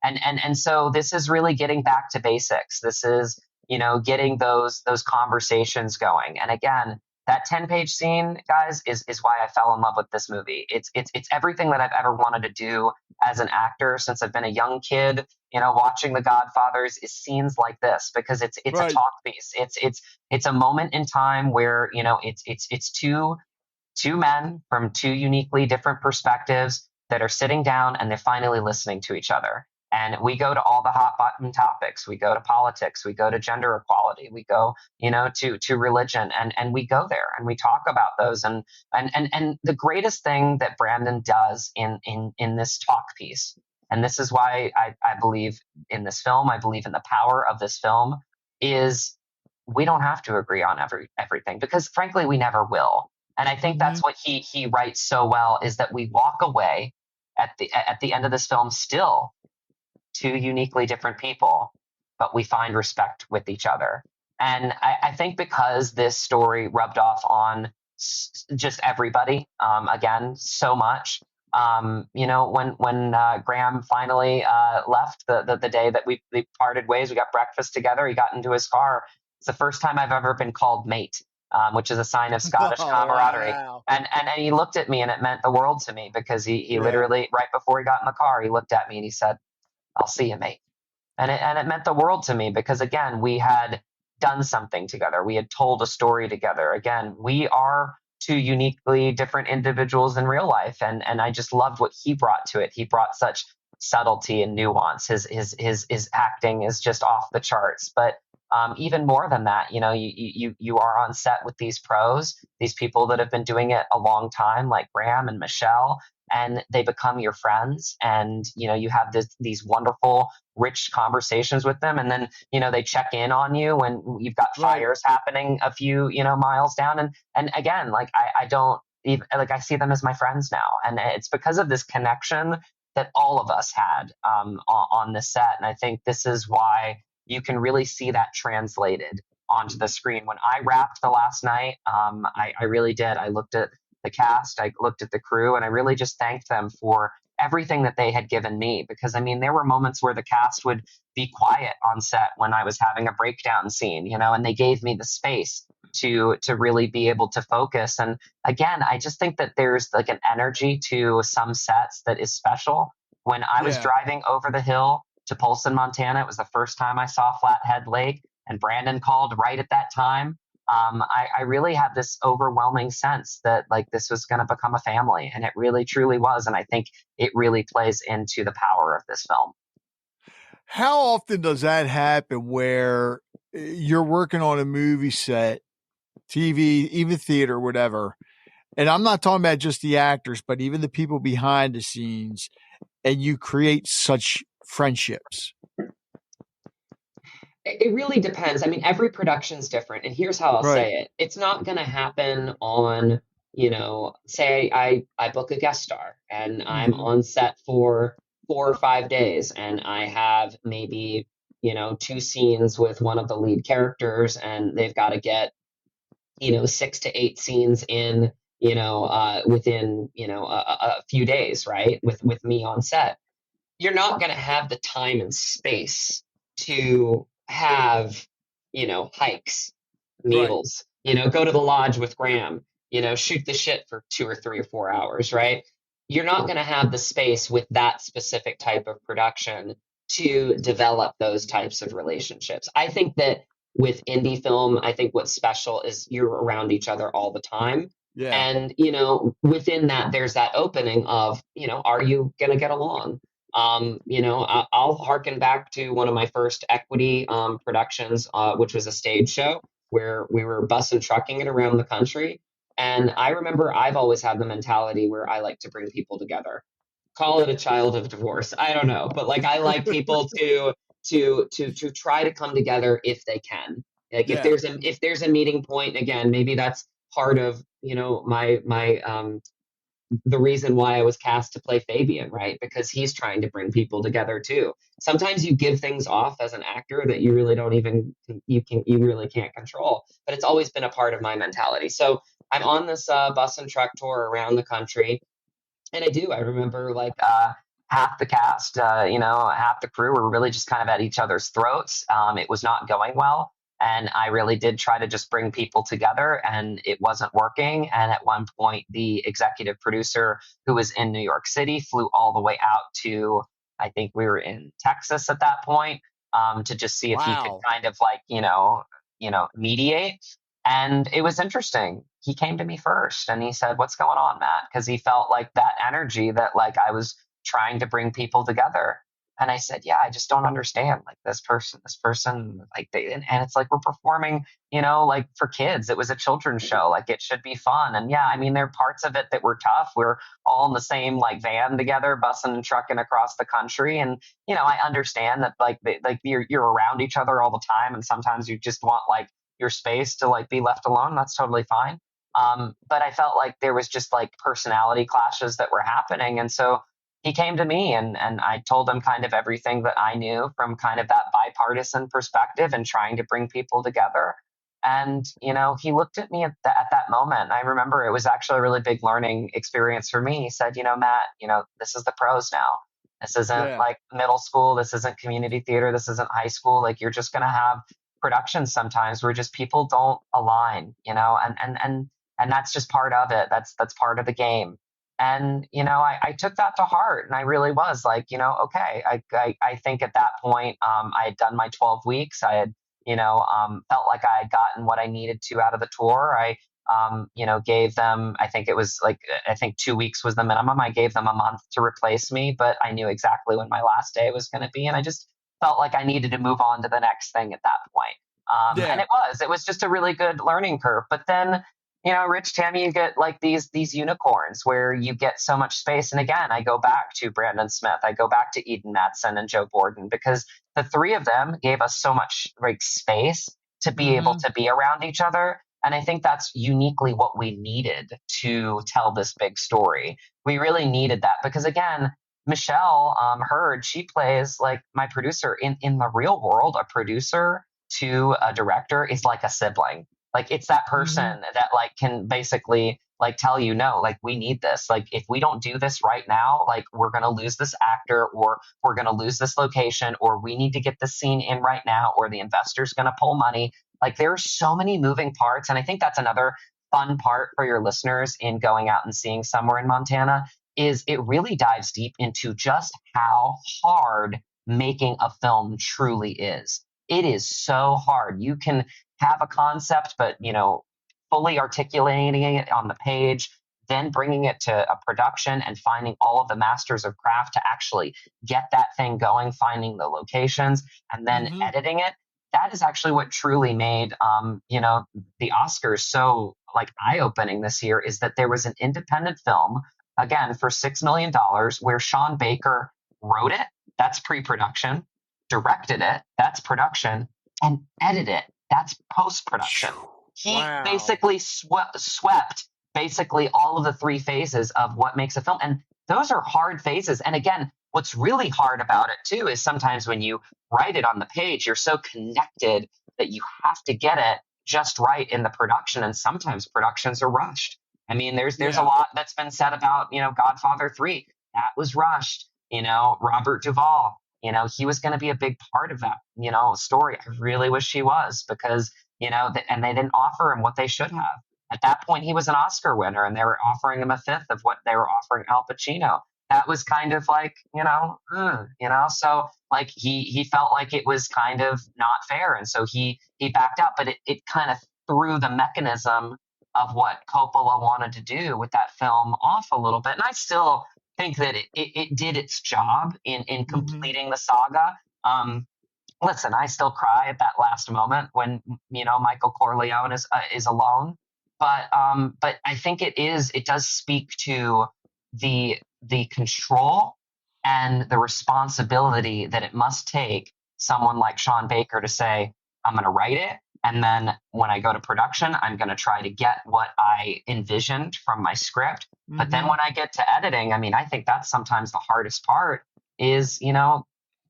S5: And so this is really getting back to basics. This is, getting those conversations going. And again, that 10-page scene, guys, is why I fell in love with this movie. It's everything that I've ever wanted to do as an actor since I've been a young kid. Watching The Godfathers is scenes like this because it's right. A talk piece. It's a moment in time where it's two men from two uniquely different perspectives that are sitting down and they're finally listening to each other. And we go to all the hot button topics. We go to politics. We go to gender equality. We go, to religion, and we go there and we talk about those. And the greatest thing that Brandon does in this talk piece, and this is why I believe in this film, I believe in the power of this film, is we don't have to agree on everything because frankly, we never will. And I think that's what he writes so well is that we walk away at the end of this film still two uniquely different people, but we find respect with each other. And I think because this story rubbed off on just everybody, again, so much, when Graham finally left the day that we parted ways, we got breakfast together, he got into his car. It's the first time I've ever been called mate, which is a sign of Scottish camaraderie. Wow. And he looked at me and it meant the world to me because he literally, right before he got in the car, he looked at me and he said, "I'll see you, mate." And it meant the world to me because, again, we had done something together. We had told a story together. Again, we are two uniquely different individuals in real life. And I just loved what he brought to it. He brought such subtlety and nuance. His acting is just off the charts. But even more than that, you are on set with these pros, these people that have been doing it a long time, like Graham and Michelle, and they become your friends. And, you have these wonderful, rich conversations with them. And then, they check in on you when you've got fires happening a few, miles down. And again, like, I don't even, like, I see them as my friends now. And it's because of this connection that all of us had on the set. And I think this is why you can really see that translated onto the screen. When I wrapped the last night, I really did. I looked at the cast, I looked at the crew, and I really just thanked them for everything that they had given me. Because, there were moments where the cast would be quiet on set when I was having a breakdown scene, and they gave me the space to really be able to focus. And again, I just think that there's like an energy to some sets that is special. When I was driving over the hill to Polson, Montana, it was the first time I saw Flathead Lake, and Brandon called right at that time. I really had this overwhelming sense that like this was going to become a family, and it really truly was. And I think it really plays into the power of this film.
S2: How often does that happen where you're working on a movie set, TV, even theater, whatever, and I'm not talking about just the actors, but even the people behind the scenes, and you create such friendships
S5: It really depends. I mean, every production's different, and here's how I'll
S2: Right.
S5: say it. It's not going to happen on, say I book a guest star and I'm
S2: Mm-hmm.
S5: on set for 4 or 5 days, and I have maybe, two scenes with one of the lead characters, and they've got to get, 6 to 8 scenes in, within, a few days, right? With me on set. You're not going to have the time and space to have, hikes,
S2: Right.
S5: meals, go to the lodge with Graham, shoot the shit for 2 or 3 or 4 hours, right? You're not going to have the space with that specific type of production to develop those types of relationships. I think that with indie film, I think what's special is you're around each other all the time.
S2: Yeah.
S5: And, within that, there's that opening of, are you going to get along? I'll harken back to one of my first equity productions, which was a stage show where we were bus and trucking it around the country. And I remember I've always had the mentality where I like to bring people together. Call it a child of divorce. I don't know, but like I like people to try to come together if they can. Like if
S2: Yeah.
S5: there's a meeting point, again, maybe that's part of my the reason why I was cast to play Fabian, right? Because he's trying to bring people together too. Sometimes you give things off as an actor that you really don't even you really can't control. But it's always been a part of my mentality. So I'm on this bus and truck tour around the country, and I remember like half the cast, half the crew were really just kind of at each other's throats. It was not going well. And I really did try to just bring people together, and it wasn't working. And at one point, the executive producer, who was in New York City, flew all the way out to, I think we were in Texas at that point, to just see if he could
S2: Wow.
S5: kind of like, mediate. And it was interesting. He came to me first and he said, "What's going on, Matt?" Because he felt like that energy that like I was trying to bring people together. And I said, "Yeah, I just don't understand. Like this person, like and it's like we're performing, like for kids. It was a children's show. Like it should be fun." And yeah, I mean, there are parts of it that were tough. We're all in the same like van together, bussing and trucking across the country. And I understand that like you're around each other all the time, and sometimes you just want like your space to like be left alone. That's totally fine. But I felt like there was just like personality clashes that were happening. And so he came to me, and I told him kind of everything that I knew from kind of that bipartisan perspective and trying to bring people together. And, he looked at me at that moment. I remember it was actually a really big learning experience for me. He said, "Matt, this is the pros now. This isn't
S2: Yeah.
S5: like middle school. This isn't community theater. This isn't high school. Like you're just going to have productions sometimes where just people don't align, and that's just part of it. That's part of the game." And I took that to heart, and I really was like, okay. I think at that point, I had done my 12 weeks. I had felt like I had gotten what I needed to out of the tour. I gave them, I think 2 weeks was the minimum. I gave them a month to replace me, but I knew exactly when my last day was going to be, and I just felt like I needed to move on to the next thing at that point. And
S2: Yeah.
S5: it was just a really good learning curve. But then, Rich, Tammie, you get like these unicorns where you get so much space. And again, I go back to Brandon Smith, I go back to Eden Matson and Joe Borden, because the three of them gave us so much like space to be able
S2: Mm-hmm.
S5: to be around each other. And I think that's uniquely what we needed to tell this big story. We really needed that because again, Michelle Hurd, she plays like my producer in the real world. A producer to a director is like a sibling. Like it's that person
S2: Mm-hmm.
S5: that like can basically like tell you, no, like we need this. Like if we don't do this right now, like we're gonna lose this actor, or we're gonna lose this location, or we need to get this scene in right now, or the investor's gonna pull money. Like there are so many moving parts, and I think that's another fun part for your listeners in going out and seeing Somewhere in Montana is it really dives deep into just how hard making a film truly is. It is so hard. You can have a concept, but fully articulating it on the page, then bringing it to a production and finding all of the masters of craft to actually get that thing going, finding the locations, and then
S2: Mm-hmm.
S5: editing it. That is actually what truly made, the Oscars so like eye-opening this year. Is that there was an independent film again for $6 million where Sean Baker wrote it. That's pre-production. Directed it. That's production, and edit it. That's post-production. He
S1: Wow.
S5: basically swept basically all of the three phases of what makes a film. And those are hard phases. And again, what's really hard about it too is sometimes when you write it on the page, you're so connected that you have to get it just right in the production. And sometimes productions are rushed. I mean, there's a lot that's been said about, Godfather 3. That was rushed. Robert Duvall, he was going to be a big part of that, story. I really wish he was, because, and they didn't offer him what they should have. At that point, he was an Oscar winner, and they were offering him a fifth of what they were offering Al Pacino. That was kind of like, so like he felt like it was kind of not fair. And so he backed out, but it kind of threw the mechanism of what Coppola wanted to do with that film off a little bit. And I still think that it did its job in completing the saga. Listen, I still cry at that last moment when, Michael Corleone is alone. But I think it does speak to the control and the responsibility that it must take someone like Sean Baker to say, I'm going to write it. And then when I go to production, I'm going to try to get what I envisioned from my script. But then when I get to editing, I mean, I think that's sometimes the hardest part is,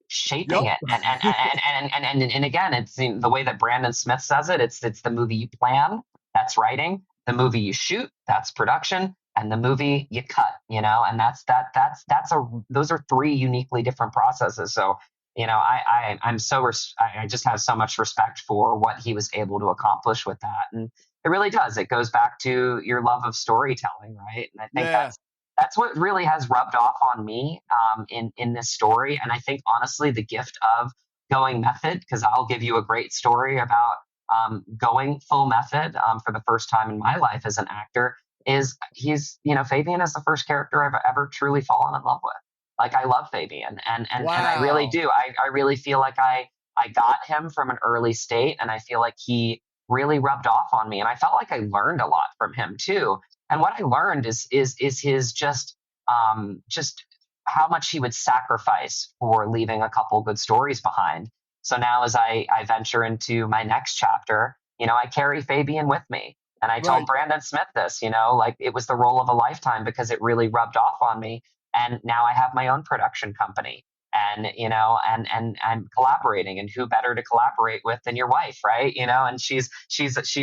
S5: shaping it. And again, it's the way that Brandon Smith says it. It's the movie you plan, that's writing. The movie you shoot, that's production. And the movie you cut, and those are three uniquely different processes. So, I just have so much respect for what he was able to accomplish with that. And it really does. It goes back to your love of storytelling, right? And I think that's what really has rubbed off on me in this story. And I think, honestly, the gift of going method, because I'll give you a great story about going full method for the first time in my life as an actor, is Fabian is the first character I've ever truly fallen in love with. Like, I love Fabian, and I really do. I really feel like I got him from an early state, and I feel like he really rubbed off on me, and I felt like I learned a lot from him too. And what I learned is his just how much he would sacrifice for leaving a couple good stories behind. So now, as I venture into my next chapter, I carry Fabian with me. And I told Brandon Smith this, like it was the role of a lifetime, because it really rubbed off on me. And now I have my own production company, and, and I'm collaborating, and who better to collaborate with than your wife, right? And she's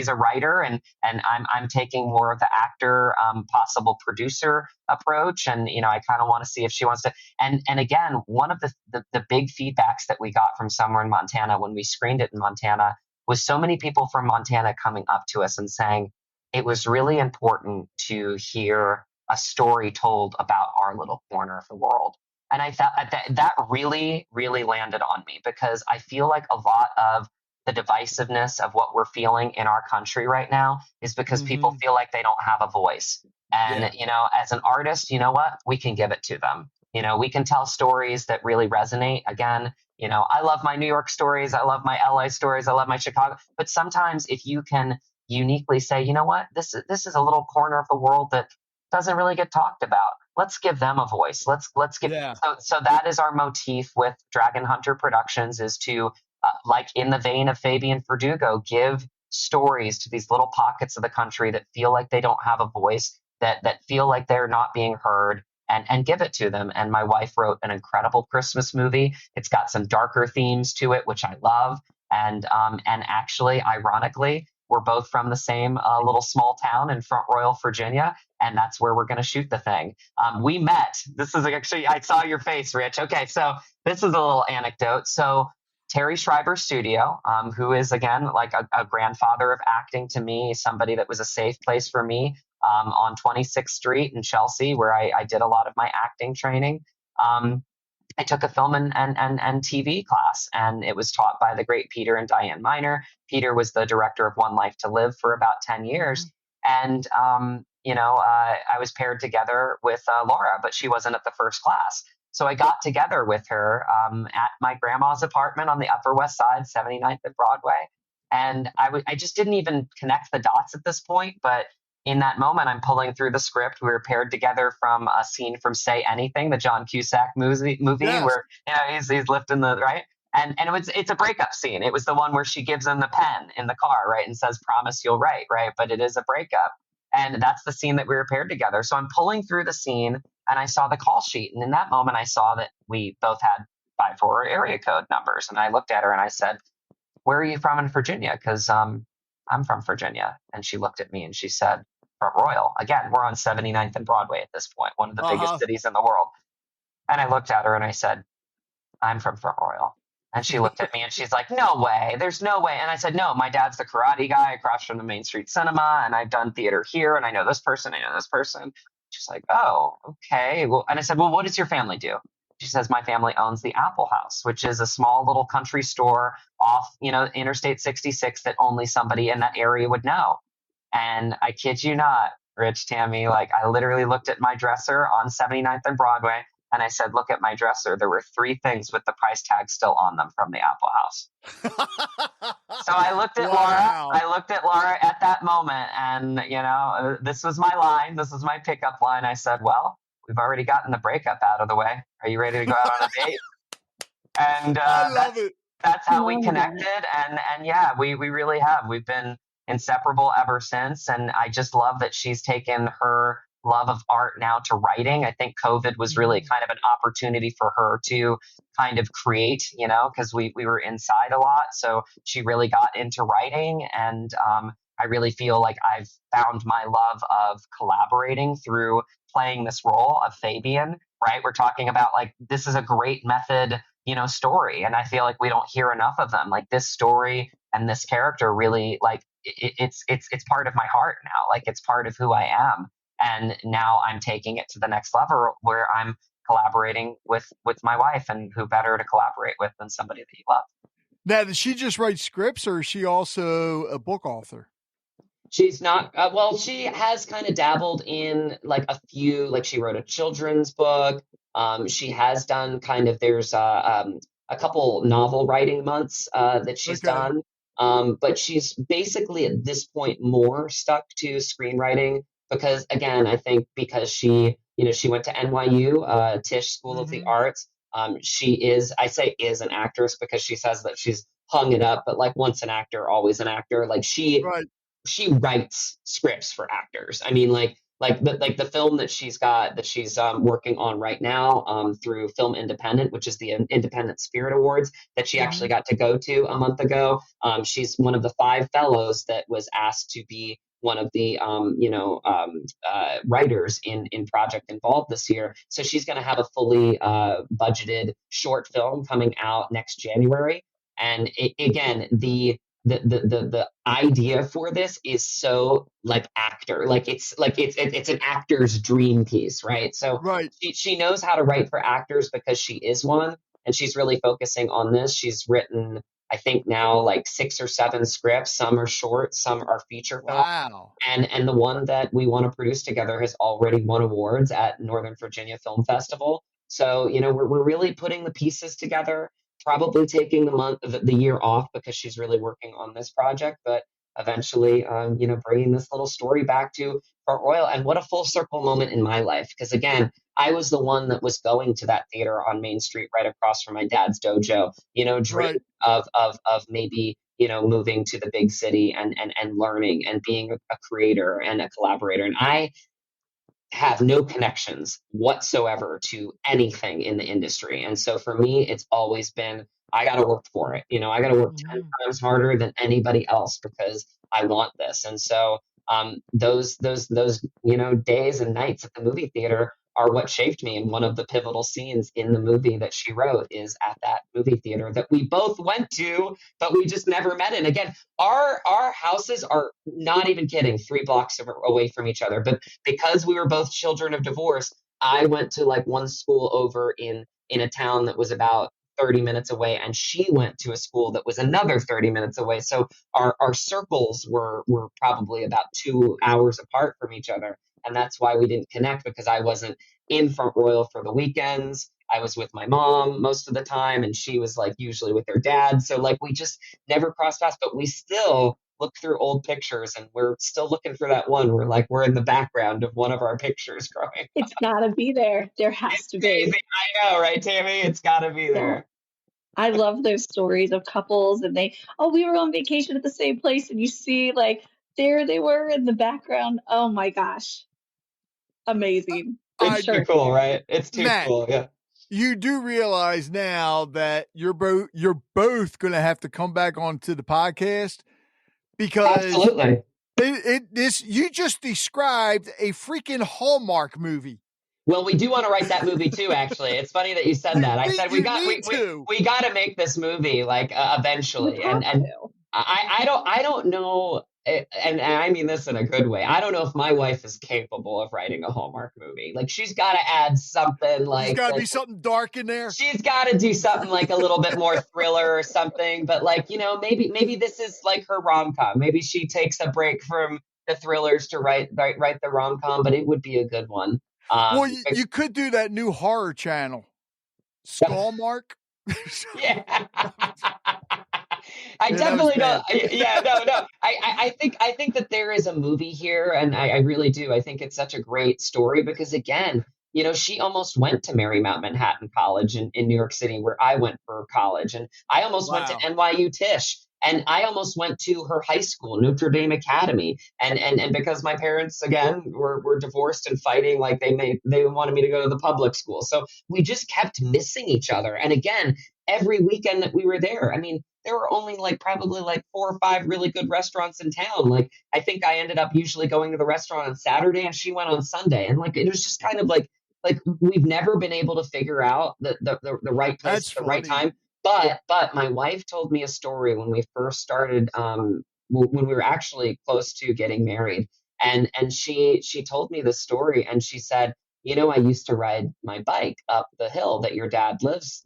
S5: a writer, and I'm taking more of the actor, possible producer approach. And, I kind of want to see if she wants to, and again, one of the big feedbacks that we got from Somewhere in Montana when we screened it in Montana was so many people from Montana coming up to us and saying it was really important to hear a story told about our little corner of the world. And I thought that really, really landed on me, because I feel like a lot of the divisiveness of what we're feeling in our country right now is because people feel like they don't have a voice. And, as an artist, what? We can give it to them. We can tell stories that really resonate. Again, I love my New York stories. I love my LA stories. I love my Chicago. But sometimes if you can uniquely say, what, this is a little corner of the world that doesn't really get talked about. Let's give them a voice. Let's give. So that is our motif with Dragon Hunter Productions, is to, like in the vein of Fabian Verdugo, give stories to these little pockets of the country that feel like they don't have a voice, that feel like they're not being heard, and give it to them. And my wife wrote an incredible Christmas movie. It's got some darker themes to it, which I love. And actually, ironically, we're both from the same little small town in Front Royal, Virginia, and that's where we're going to shoot the thing. We met. This is actually, I saw your face, Rich. Okay, so this is a little anecdote. So Terry Schreiber's studio, who is, again, like a grandfather of acting to me, somebody that was a safe place for me, on 26th Street in Chelsea, where I did a lot of my acting training. I took a film and TV class, and it was taught by the great Peter and Diane Miner. Peter was the director of One Life to Live for about 10 years. And, I was paired together with Laura, but she wasn't at the first class. So I got together with her at my grandma's apartment on the Upper West Side, 79th and Broadway. And I just didn't even connect the dots at this point. But in that moment, I'm pulling through the script. We were paired together from a scene from Say Anything, the John Cusack movie,
S1: Yes.
S5: where he's lifting the right. And it's a breakup scene. It was the one where she gives him the pen in the car, right, and says, "Promise you'll write," right? But it is a breakup, and that's the scene that we were paired together. So I'm pulling through the scene, and I saw the call sheet, and in that moment, I saw that we both had 5-4 area code numbers, and I looked at her and I said, "Where are you from in Virginia? Because I'm from Virginia." And she looked at me and she said, "Front Royal." Again, we're on 79th and Broadway at this point, one of the biggest cities in the world. And I looked at her and I said, "I'm from Front Royal." And she looked at me and she's like, "No way, there's no way." And I said, "No, my dad's the karate guy across from the Main Street Cinema, and I've done theater here, and I know this person, I know this person." She's like, "Oh, okay." Well, and I said, "Well, what does your family do?" She says, "My family owns the Apple House, which is a small little country store off, Interstate 66 that only somebody in that area would know." And I kid you not, Rich, Tammie, like I literally looked at my dresser on 79th and Broadway and I said, "Look at my dresser. There were 3 things with the price tag still on them from the Apple House." So I looked at
S2: Wow.
S5: Laura. I looked at Laura at that moment, and this was my line. This was my pickup line. I said, "Well, we've already gotten the breakup out of the way. Are you ready to go out on a date?" And
S2: I love it.
S5: that's how we
S4: Oh,
S5: connected. And yeah, we really have. We've been inseparable ever since. And I just love that she's taken her love of art now to writing. I think COVID was really kind of an opportunity for her to kind of create, because we were inside a lot. So she really got into writing. And I really feel like I've found my love of collaborating through playing this role of Fabian, right? We're talking about like, this is a great method, story. And I feel like we don't hear enough of them. Like this story and this character really like it's part of my heart now. Like it's part of who I am. And now I'm taking it to the next level where I'm collaborating with my wife, and who better to collaborate with than somebody that you love.
S2: Now, does she just write scripts, or is she also a book author?
S5: She's not, well, she has kind of dabbled in like a few, like she wrote a children's book. She has done kind of, there's a couple novel writing months that she's done. But she's basically at this point more stuck to screenwriting because, again, I think because she went to NYU, Tisch School of the Arts. She is, I say is an actress because she says that she's hung it up, but like once an actor, always an actor. Like she writes scripts for actors. I mean, like the film that she's working on right now through Film Independent, which is the Independent Spirit Awards that she actually got to go to a month ago. She's one of the 5 fellows that was asked to be one of the writers in project involved this year. So she's going to have a fully budgeted short film coming out next January. And again, the idea for this is so like actor, like it's an actor's dream piece, right? So she knows how to write for actors because she is one, and she's really focusing on this. She's written, I think now like 6 or 7 scripts. Some are short, some are feature film.
S2: Wow.
S5: And the one that we want to produce together has already won awards at Northern Virginia Film Festival. So, we're really putting the pieces together, probably taking the year off because she's really working on this project, but eventually, bringing this little story back to Front Royal. And what a full circle moment in my life. Because again, I was the one that was going to that theater on Main Street right across from my dad's dojo, dream of maybe, moving to the big city and learning and being a creator and a collaborator. And I have no connections whatsoever to anything in the industry. And so for me, it's always been, I got to work for it. I got to work 10 times harder than anybody else because I want this. And so those days and nights at the movie theater are what shaped me. And one of the pivotal scenes in the movie that she wrote is at that movie theater that we both went to, but we just never met in. Again, our houses are, not even kidding, 3 blocks away from each other. But because we were both children of divorce, I went to like one school over in a town that was about 30 minutes away, and she went to a school that was another 30 minutes away. So our circles were probably about 2 hours apart from each other. And that's why we didn't connect, because I wasn't in Front Royal for the weekends. I was with my mom most of the time, and she was like usually with her dad. So like we just never crossed paths, but we still look through old pictures, and we're still looking for that one. We're in the background of one of our pictures growing up.
S4: It's gotta be there. There has to be.
S5: Amazing. I know, right, Tammie? It's gotta be there.
S4: I love those stories of couples and we were on vacation at the same place and you see like there they were in the background. Oh my gosh. Amazing. Good
S5: It's too
S4: shirt
S5: cool,
S4: there.
S5: right? It's too
S2: Matt,
S5: cool. Yeah.
S2: you do realize now that you're both going to have to come back onto the podcast because
S5: Absolutely.
S2: this you just described a freaking Hallmark movie.
S5: Well, we do want to write that movie too. Actually, it's funny that you said that. I said
S2: You need to.
S5: we got to make this movie like
S4: You
S5: eventually,
S4: have
S5: and
S4: to.
S5: I don't know, and I mean this in a good way. I don't know if my wife is capable of writing a Hallmark movie. Like she's got to add something
S2: There's
S5: like
S2: got to be something dark in there.
S5: she's got to do something like a little bit more thriller or something. But like maybe this is like her rom com. Maybe she takes a break from the thrillers to write the rom com, but it would be a good one.
S2: Well, you could do that new horror channel, Skullmark.
S5: Yeah. I
S2: Yeah, that
S5: definitely
S2: was bad.
S5: don't. Yeah, no. I think that there is a movie here, and I really do. I think it's such a great story because again, she almost went to Marymount Manhattan College in New York City, where I went for college, and I almost went to
S2: Wow.
S5: NYU Tisch. And I almost went to her high school, Notre Dame Academy, and because my parents again were divorced and fighting, like they wanted me to go to the public school, so we just kept missing each other. And again, every weekend that we were there, I mean, there were only like probably like 4 or 5 really good restaurants in town. Like I think I ended up usually going to the restaurant on Saturday, and she went on Sunday, and like it was just kind of like we've never been able to figure out the right place
S2: That's
S5: at the right
S2: funny.
S5: time. But my wife told me a story when we first started, when we were actually close to getting married, and she told me this story, and she said, I used to ride my bike up the hill that your dad lives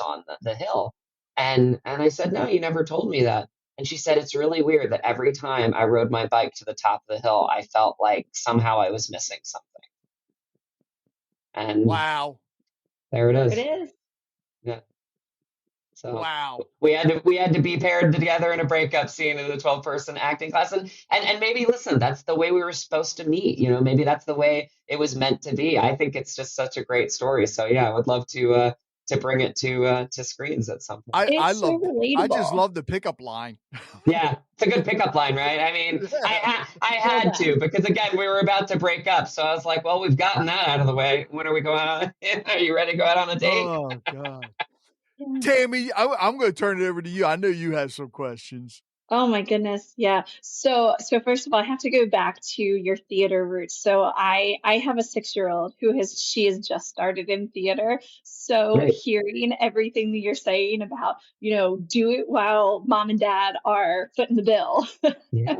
S5: on the hill, and I said, no, you never told me that. And she said, it's really weird that every time I rode my bike to the top of the hill, I felt like somehow I was missing something. And
S2: Wow.
S5: there it
S4: It
S5: is.
S4: is.
S5: Yeah. So
S2: Wow.
S5: we had to be paired together in a breakup scene in a 12-person acting class, and maybe listen, that's the way we were supposed to meet. Maybe that's the way it was meant to be. I think it's just such a great story. So yeah, I would love to bring it to screens at some point.
S4: It's so
S2: I just
S4: relatable.
S2: love the pickup line.
S5: Yeah, it's a good pickup line, right? I mean, I
S4: So
S5: had to
S4: done.
S5: because again we were about to break up, so I was like, well, we've gotten that out of the way. When are we going on? Are you ready to go out on a date?
S2: Oh God.
S4: Yeah.
S2: Tammy, I'm going to turn it over to you. I know you have some questions.
S4: Oh my goodness. Yeah. So first of all, I have to go back to your theater roots. So I have a 6-year-old she has just started in theater. So
S5: Right.
S4: hearing everything that you're saying about, do it while mom and dad are footing the bill.
S5: Yeah.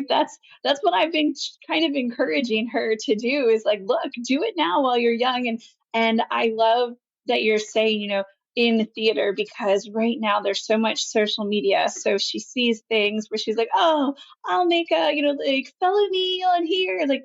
S4: That's what I've been kind of encouraging her to do is like, look, do it now while you're young. And I love that you're saying, in theater because right now there's so much social media. So she sees things where she's like, oh, I'll make a, like follow me on here. Like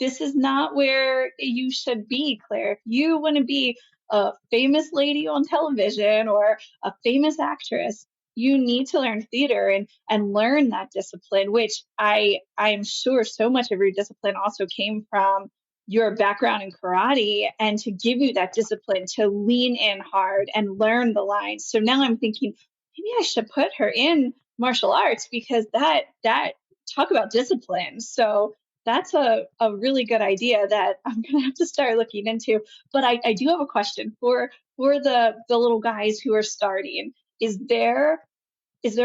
S4: this is not where you should be, Claire. If you want to be a famous lady on television or a famous actress, you need to learn theater and learn that discipline, which I'm sure so much of your discipline also came from your background in karate and to give you that discipline to lean in hard and learn the lines. So now I'm thinking maybe I should put her in martial arts because that talk about discipline. So that's a really good idea that I'm going to have to start looking into. But I do have a question for the little guys who are starting. Is there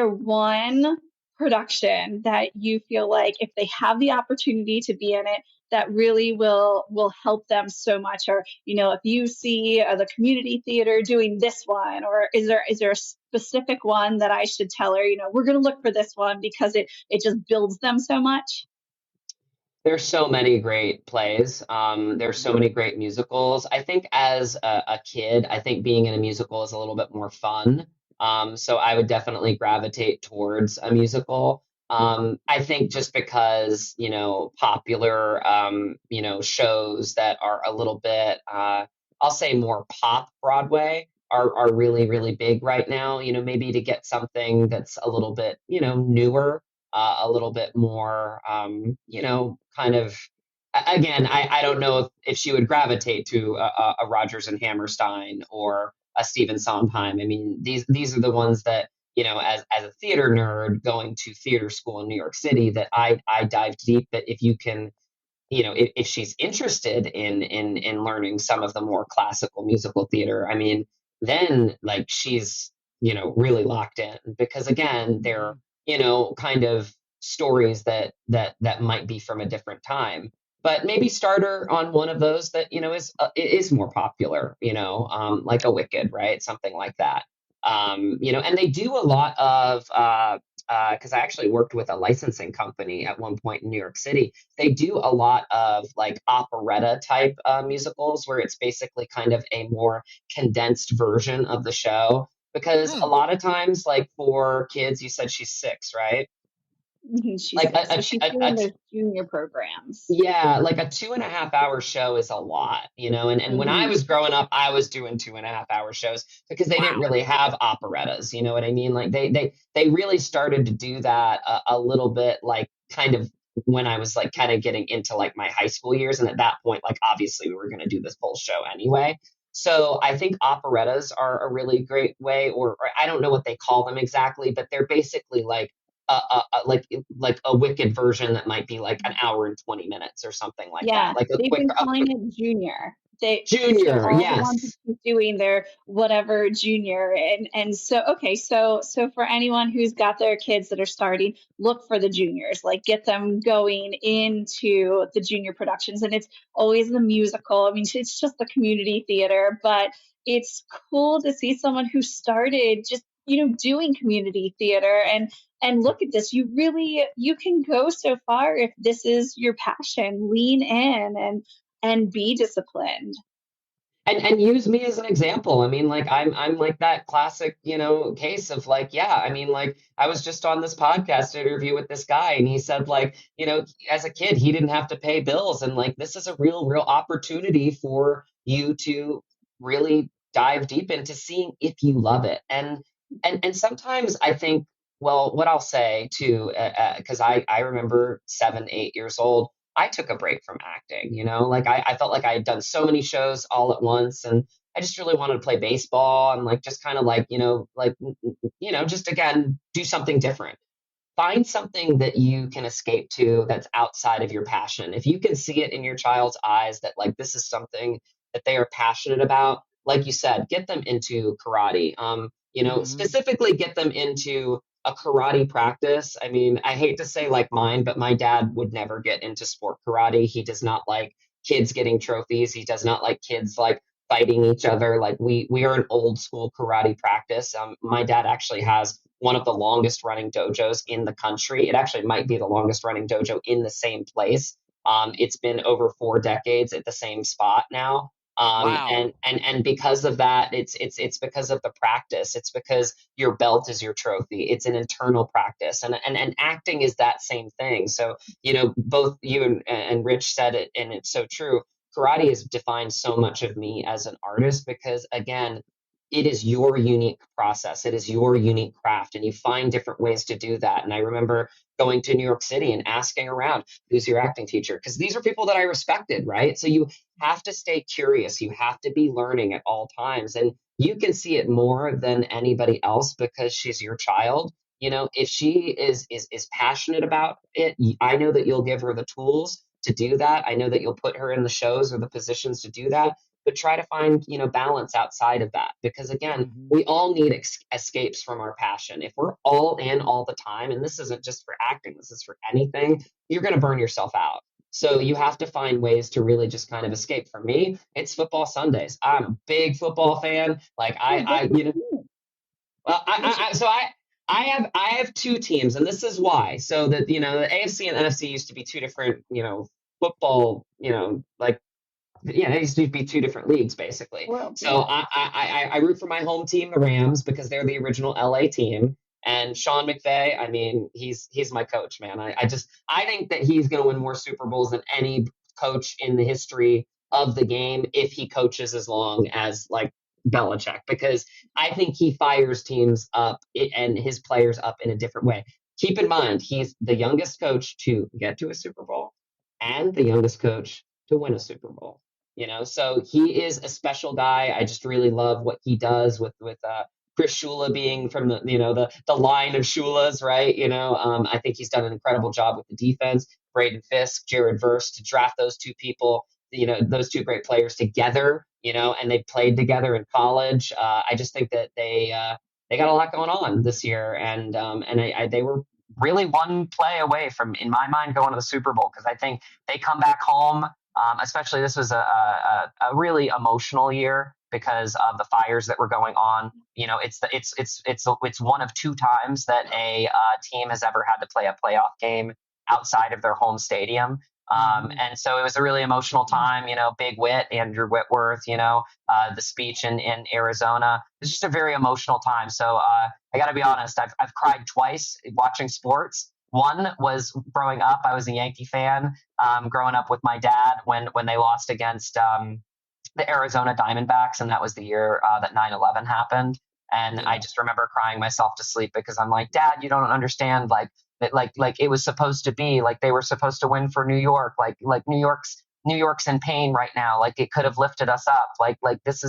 S4: one production that you feel like if they have the opportunity to be in it, that really will help them so much? Or, if you see the community theater doing this one, or is there a specific one that I should tell her, we're going to look for this one because it just builds them so much?
S5: There's so many great plays. There's so many great musicals. I think as a kid, I think being in a musical is a little bit more fun. So I would definitely gravitate towards a musical. I think just because, popular, shows that are a little bit, I'll say more pop Broadway are really, really big right now. Maybe to get something that's a little bit, newer, a little bit more, kind of. Again, I don't know if she would gravitate to a Rodgers and Hammerstein or a Stephen Sondheim. I mean, these are the ones that, as a theater nerd going to theater school in New York City, that I dived deep. That if you can, if she's interested in learning some of the more classical musical theater, I mean, then like she's, really locked in, because again, they're, kind of stories that might be from a different time. But maybe start her on one of those that, is more popular, like a Wicked, right? Something like that. And they do a lot of, because I actually worked with a licensing company at one point in New York City. They do a lot of like operetta type musicals, where it's basically kind of a more condensed version of the show. Because a lot of times, like for kids, you said she's 6, right?
S4: She's
S5: Like
S4: 6, so she's doing those junior programs.
S5: yeah, like a 2.5 hour show is a lot, and when I was growing up, I was doing 2.5 hour shows because they didn't really have operettas. You know what I mean? Like they really started to do that a little bit, like kind of when I was like kind of getting into like my high school years. And at that point, like obviously we were going to do this full show anyway. So I think operettas are a really great way, or I don't know what they call them exactly, but they're basically like like a Wicked version that might be like an hour and 20 minutes or something like that.
S4: Yeah,
S5: Like
S4: they've been calling it junior. So
S5: junior.
S4: all the ones that
S5: Yes.
S4: she's doing their whatever junior, and so okay, so for anyone who's got their kids that are starting, look for the juniors, like get them going into the junior productions, and it's always the musical. I mean, it's just the community theater, but it's cool to see someone who started just doing community theater, and look at this. You can go so far if this is your passion. Lean in and be disciplined.
S5: And use me as an example. I mean, like I'm like that classic, case of like, yeah, I mean, like I was just on this podcast interview with this guy, and he said like, as a kid he didn't have to pay bills, and like this is a real opportunity for you to really dive deep into seeing if you love it. And sometimes I think, well, what I'll say too, because I remember 7, 8 years old, I took a break from acting, like I felt like I had done so many shows all at once, and I just really wanted to play baseball and like just kind of like, just again, do something different. Find something that you can escape to that's outside of your passion. If you can see it in your child's eyes that like this is something that they are passionate about, like you said, get them into karate. Specifically get them into a karate practice. I mean, I hate to say like mine, but my dad would never get into sport karate. He does not like kids getting trophies. He does not like kids like fighting each other. Like we are an old school karate practice. My dad actually has one of the longest running dojos in the country. It actually might be the longest running dojo in the same place. It's been over 4 decades at the same spot now.
S1: Wow.
S5: And because of that, it's because of the practice. It's because your belt is your trophy. It's an internal practice, and acting is that same thing. So both you and Rich said it, and it's so true. Karate has defined so much of me as an artist because, again, it is your unique process. It is your unique craft, and you find different ways to do that. And I remember going to New York City and asking around, who's your acting teacher? Because these are people that I respected, right? So you have to stay curious. You have to be learning at all times. And you can see it more than anybody else because she's your child. If she is passionate about it, I know that you'll give her the tools to do that. I know that you'll put her in the shows or the positions to do that, but try to find, balance outside of that. Because again, we all need escapes from our passion. If we're all in all the time, and this isn't just for acting, this is for anything, you're going to burn yourself out. So you have to find ways to really just kind of escape. For me, it's football Sundays. I'm a big football fan. Like well, I have two teams, and this is why. So that the AFC and NFC used to be two different football like yeah, it used to be two different leagues basically.
S4: Well,
S5: So
S4: yeah.
S5: I root for my home team, the Rams, because they're the original LA team. And Sean McVay, I mean, he's my coach, man. I think that he's going to win more Super Bowls than any coach in the history of the game if he coaches as long as like Belichick, because I think he fires teams up and his players up in a different way. Keep in mind, he's the youngest coach to get to a Super Bowl and the youngest coach to win a Super Bowl. So he is a special guy. I just really love what he does with Chris Shula being from the line of Shulas, right? I think he's done an incredible job with the defense. Braden Fisk, Jared Verse, to draft those two people, those two great players together, and they played together in college. I just think that they got a lot going on this year, and they were really one play away from, in my mind, going to the Super Bowl, because I think they come back home. Especially this was a really emotional year because of the fires that were going on. It's one of two times that a team has ever had to play a playoff game outside of their home stadium. And so it was a really emotional time. Big Whit, Andrew Whitworth, the speech in Arizona. It's just a very emotional time. So I got to be honest, I've cried twice watching sports. One was growing up. I was a Yankee fan growing up with my dad when they lost against the Arizona Diamondbacks, and that was the year that 9/11 happened. And I just remember crying myself to sleep because I'm like, Dad, you don't understand. Like it was supposed to be like they were supposed to win for New York. Like New York's in pain right now. Like it could have lifted us up. Like this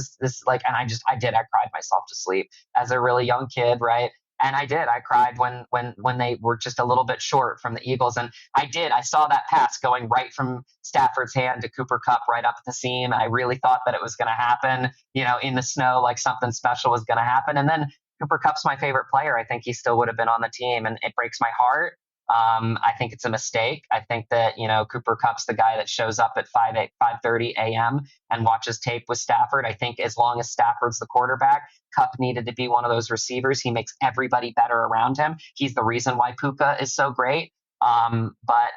S5: like, and I cried myself to sleep as a really young kid, right? And I cried when they were just a little bit short from the Eagles. And I saw that pass going right from Stafford's hand to Cooper Kupp right up the seam. I really thought that it was going to happen, in the snow, like something special was going to happen. And then Cooper Kupp's my favorite player. I think he still would have been on the team, and it breaks my heart. I think it's a mistake. I think that, Cooper Kupp's the guy that shows up at 5:30 a.m. and watches tape with Stafford. I think as long as Stafford's the quarterback, Kupp needed to be one of those receivers. He makes everybody better around him. He's the reason why Puka is so great. But,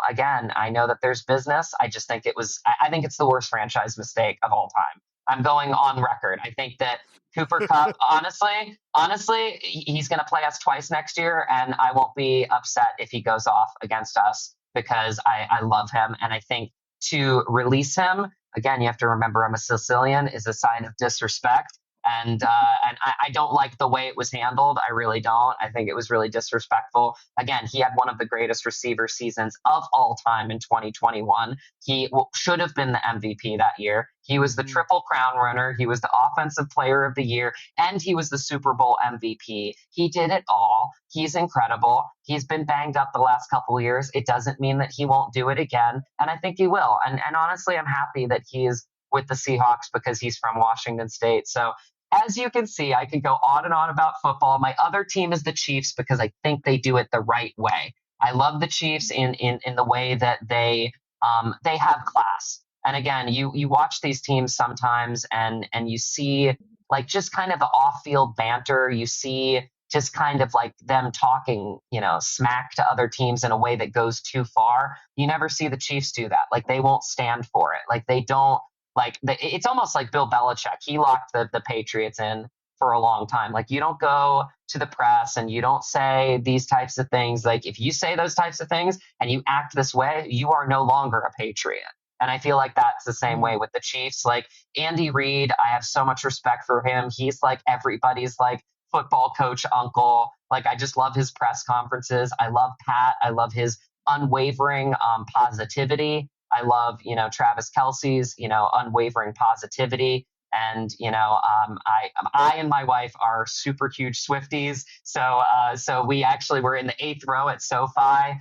S5: again, I know that there's business. I just think I think it's the worst franchise mistake of all time. I'm going on record. I think that Cooper Kupp, honestly, he's going to play us twice next year, and I won't be upset if he goes off against us because I love him. And I think to release him, again, you have to remember I'm a Sicilian, is a sign of disrespect. And I don't like the way it was handled. I really don't. I think it was really disrespectful. Again, he had one of the greatest receiver seasons of all time in 2021. He should have been the MVP that year. He was the Triple Crown runner. He was the Offensive Player of the Year, and he was the Super Bowl MVP. He did it all. He's incredible. He's been banged up the last couple of years. It doesn't mean that he won't do it again, and I think he will. And honestly, I'm happy that he is with the Seahawks because he's from Washington State. So as you can see, I could go on and on about football. My other team is the Chiefs because I think they do it the right way. I love the Chiefs in the way that they have class. And again, you watch these teams sometimes and you see like just kind of the off-field banter. You see just kind of like them talking, smack to other teams in a way that goes too far. You never see the Chiefs do that. Like they won't stand for it. Like they don't. It's almost like Bill Belichick. He locked the Patriots in for a long time. Like you don't go to the press and you don't say these types of things. Like if you say those types of things and you act this way, you are no longer a Patriot. And I feel like that's the same way with the Chiefs. Like Andy Reid, I have so much respect for him. He's like everybody's like football coach uncle. Like I just love his press conferences. I love Pat. I love his unwavering positivity. I love, Travis Kelce's, unwavering positivity. And, I and my wife are super huge Swifties. So we actually were in the 8th row at SoFi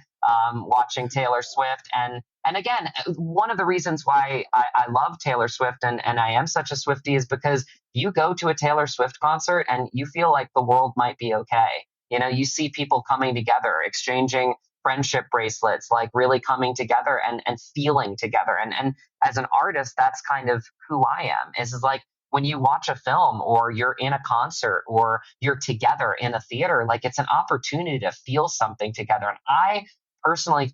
S5: watching Taylor Swift. And again, one of the reasons why I love Taylor Swift and I am such a Swiftie is because you go to a Taylor Swift concert and you feel like the world might be okay. You see people coming together, exchanging friendship bracelets, like really coming together and feeling together. And as an artist, that's kind of who I am. Is like when you watch a film or you're in a concert or you're together in a theater, like it's an opportunity to feel something together. And I personally,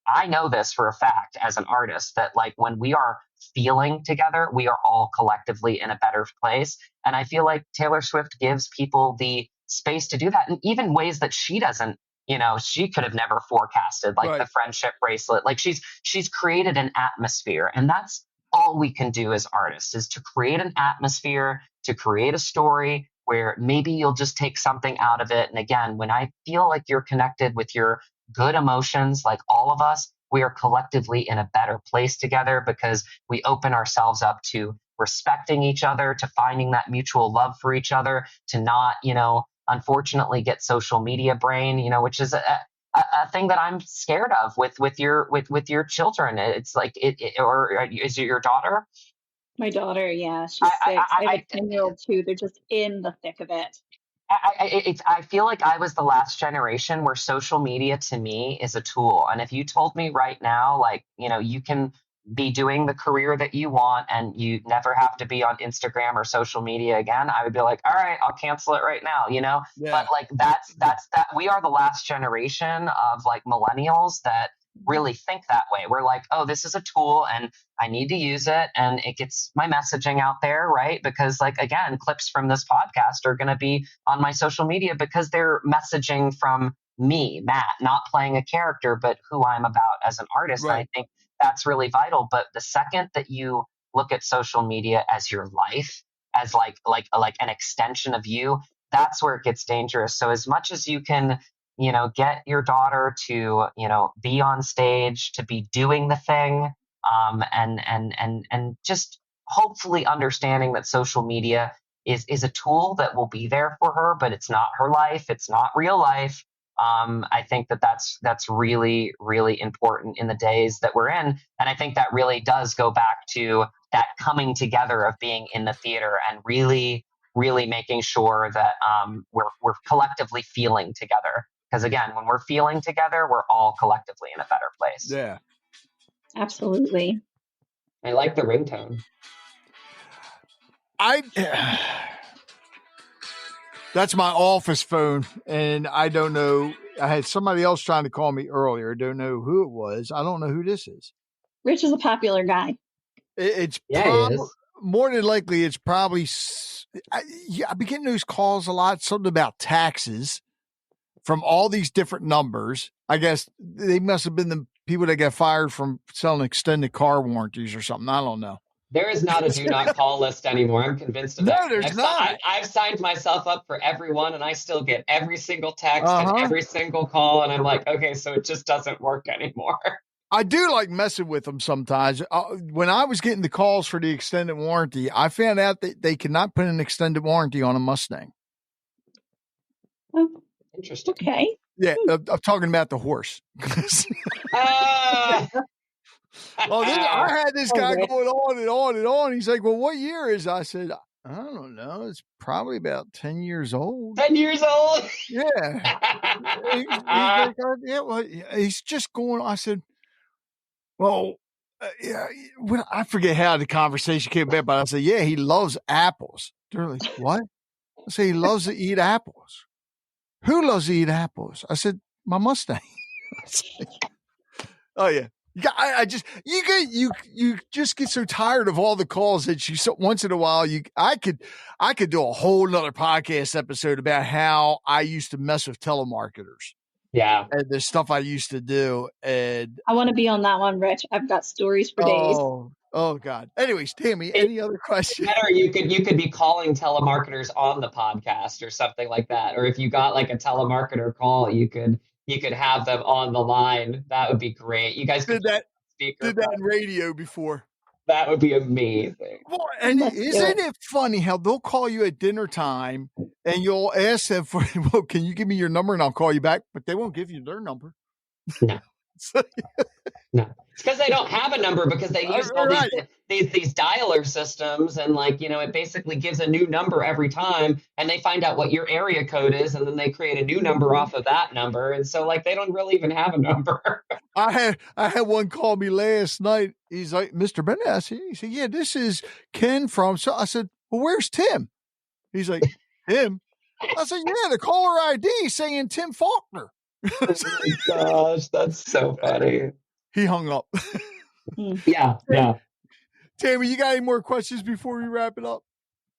S5: I know this for a fact as an artist that like when we are feeling together, we are all collectively in a better place. And I feel like Taylor Swift gives people the space to do that in even ways that she doesn't. She could have never forecasted like the friendship bracelet. Like she's created an atmosphere, and that's all we can do as artists is to create an atmosphere, to create a story where maybe you'll just take something out of it. And again, when I feel like you're connected with your good emotions, like all of us, we are collectively in a better place together because we open ourselves up to respecting each other, to finding that mutual love for each other, to not, unfortunately get social media brain, which is a thing that I'm scared of with your children. It's like or is it your daughter?
S4: My daughter, yeah, she's 6. I have a 10-year-old too. They're just in the thick of it.
S5: I feel like I was the last generation where social media to me is a tool. And if you told me right now, like, you can be doing the career that you want and you never have to be on Instagram or social media again, I would be like, all right, I'll cancel it right now,
S2: Yeah.
S5: But like that's that we are the last generation of like millennials that really think that way. We're like, oh, this is a tool and I need to use it and it gets my messaging out there, right? Because like, again, clips from this podcast are going to be on my social media because they're messaging from me, Matt, not playing a character, but who I'm about as an artist.
S2: Right.
S5: And I think that's really vital. But the second that you look at social media as your life, as like an extension of you, that's where it gets dangerous. So as much as you can, get your daughter to, be on stage, to be doing the thing, and just hopefully understanding that social media is a tool that will be there for her, but it's not her life. It's not real life. I think that's really, really important in the days that we're in. And I think that really does go back to that coming together of being in the theater and really, really making sure that we're collectively feeling together. Because again, when we're feeling together, we're all collectively in a better place.
S2: Yeah.
S4: Absolutely.
S5: I like the ringtone.
S2: That's my office phone, and I don't know. I had somebody else trying to call me earlier. Don't know who it was. I don't know who this is.
S4: Rich is a popular guy.
S2: It's
S5: he is.
S2: More than likely, it's probably. I've been getting those calls a lot. Something about taxes from all these different numbers. I guess they must have been the people that got fired from selling extended car warranties or something. I don't know.
S5: There is not a do not call list anymore. I'm convinced of that.
S2: No, there's not.
S5: I've signed myself up for everyone, and I still get every single text and every single call, and I'm like, okay, so it just doesn't work anymore.
S2: I do like messing with them sometimes. When I was getting the calls for the extended warranty, I found out that they cannot put an extended warranty on a Mustang.
S4: Oh,
S5: interesting.
S4: Okay.
S2: Yeah, I'm talking about the horse. I had this guy going on and on and on. He's like, well, what year is it? I said, I don't know. It's probably about 10 years old.
S5: 10 years old?
S2: Yeah. He's just going. I said, well, I forget how the conversation came about, but I said, yeah, he loves apples. They're like, what? I said, he loves to eat apples. Who loves to eat apples? I said, my Mustang. Oh yeah. I just you just get so tired of all the calls that once in a while I could do a whole nother podcast episode about how I used to mess with telemarketers.
S5: Yeah.
S2: And the stuff I used to do. And
S4: I want to be on that one, Rich. I've got stories for days.
S2: Oh God. Anyways, Tammie, any other questions?
S5: Better you could be calling telemarketers on the podcast or something like that. Or if you got like a telemarketer call, you could have them on the line. That would be great. You guys
S2: did that in radio before.
S5: That would be amazing.
S2: Well, and isn't it funny how they'll call you at dinner time and you'll ask them for, well, can you give me your number and I'll call you back? But they won't give you their number.
S5: No. No. It's because they don't have a number because they use all these dialer systems and it basically gives a new number every time and they find out what your area code is and then they create a new number off of that number. And so they don't really even have a number.
S2: I had one call me last night. He's like, Mr. Bennett. He said, yeah, this is Ken from, so I said, well, where's Tim? He's like, Tim? I said, yeah, the caller ID is saying Tim Faulkner.
S5: Oh my gosh, that's so funny.
S2: He hung up.
S5: Yeah.
S2: Tammie, you got any more questions before we wrap it up?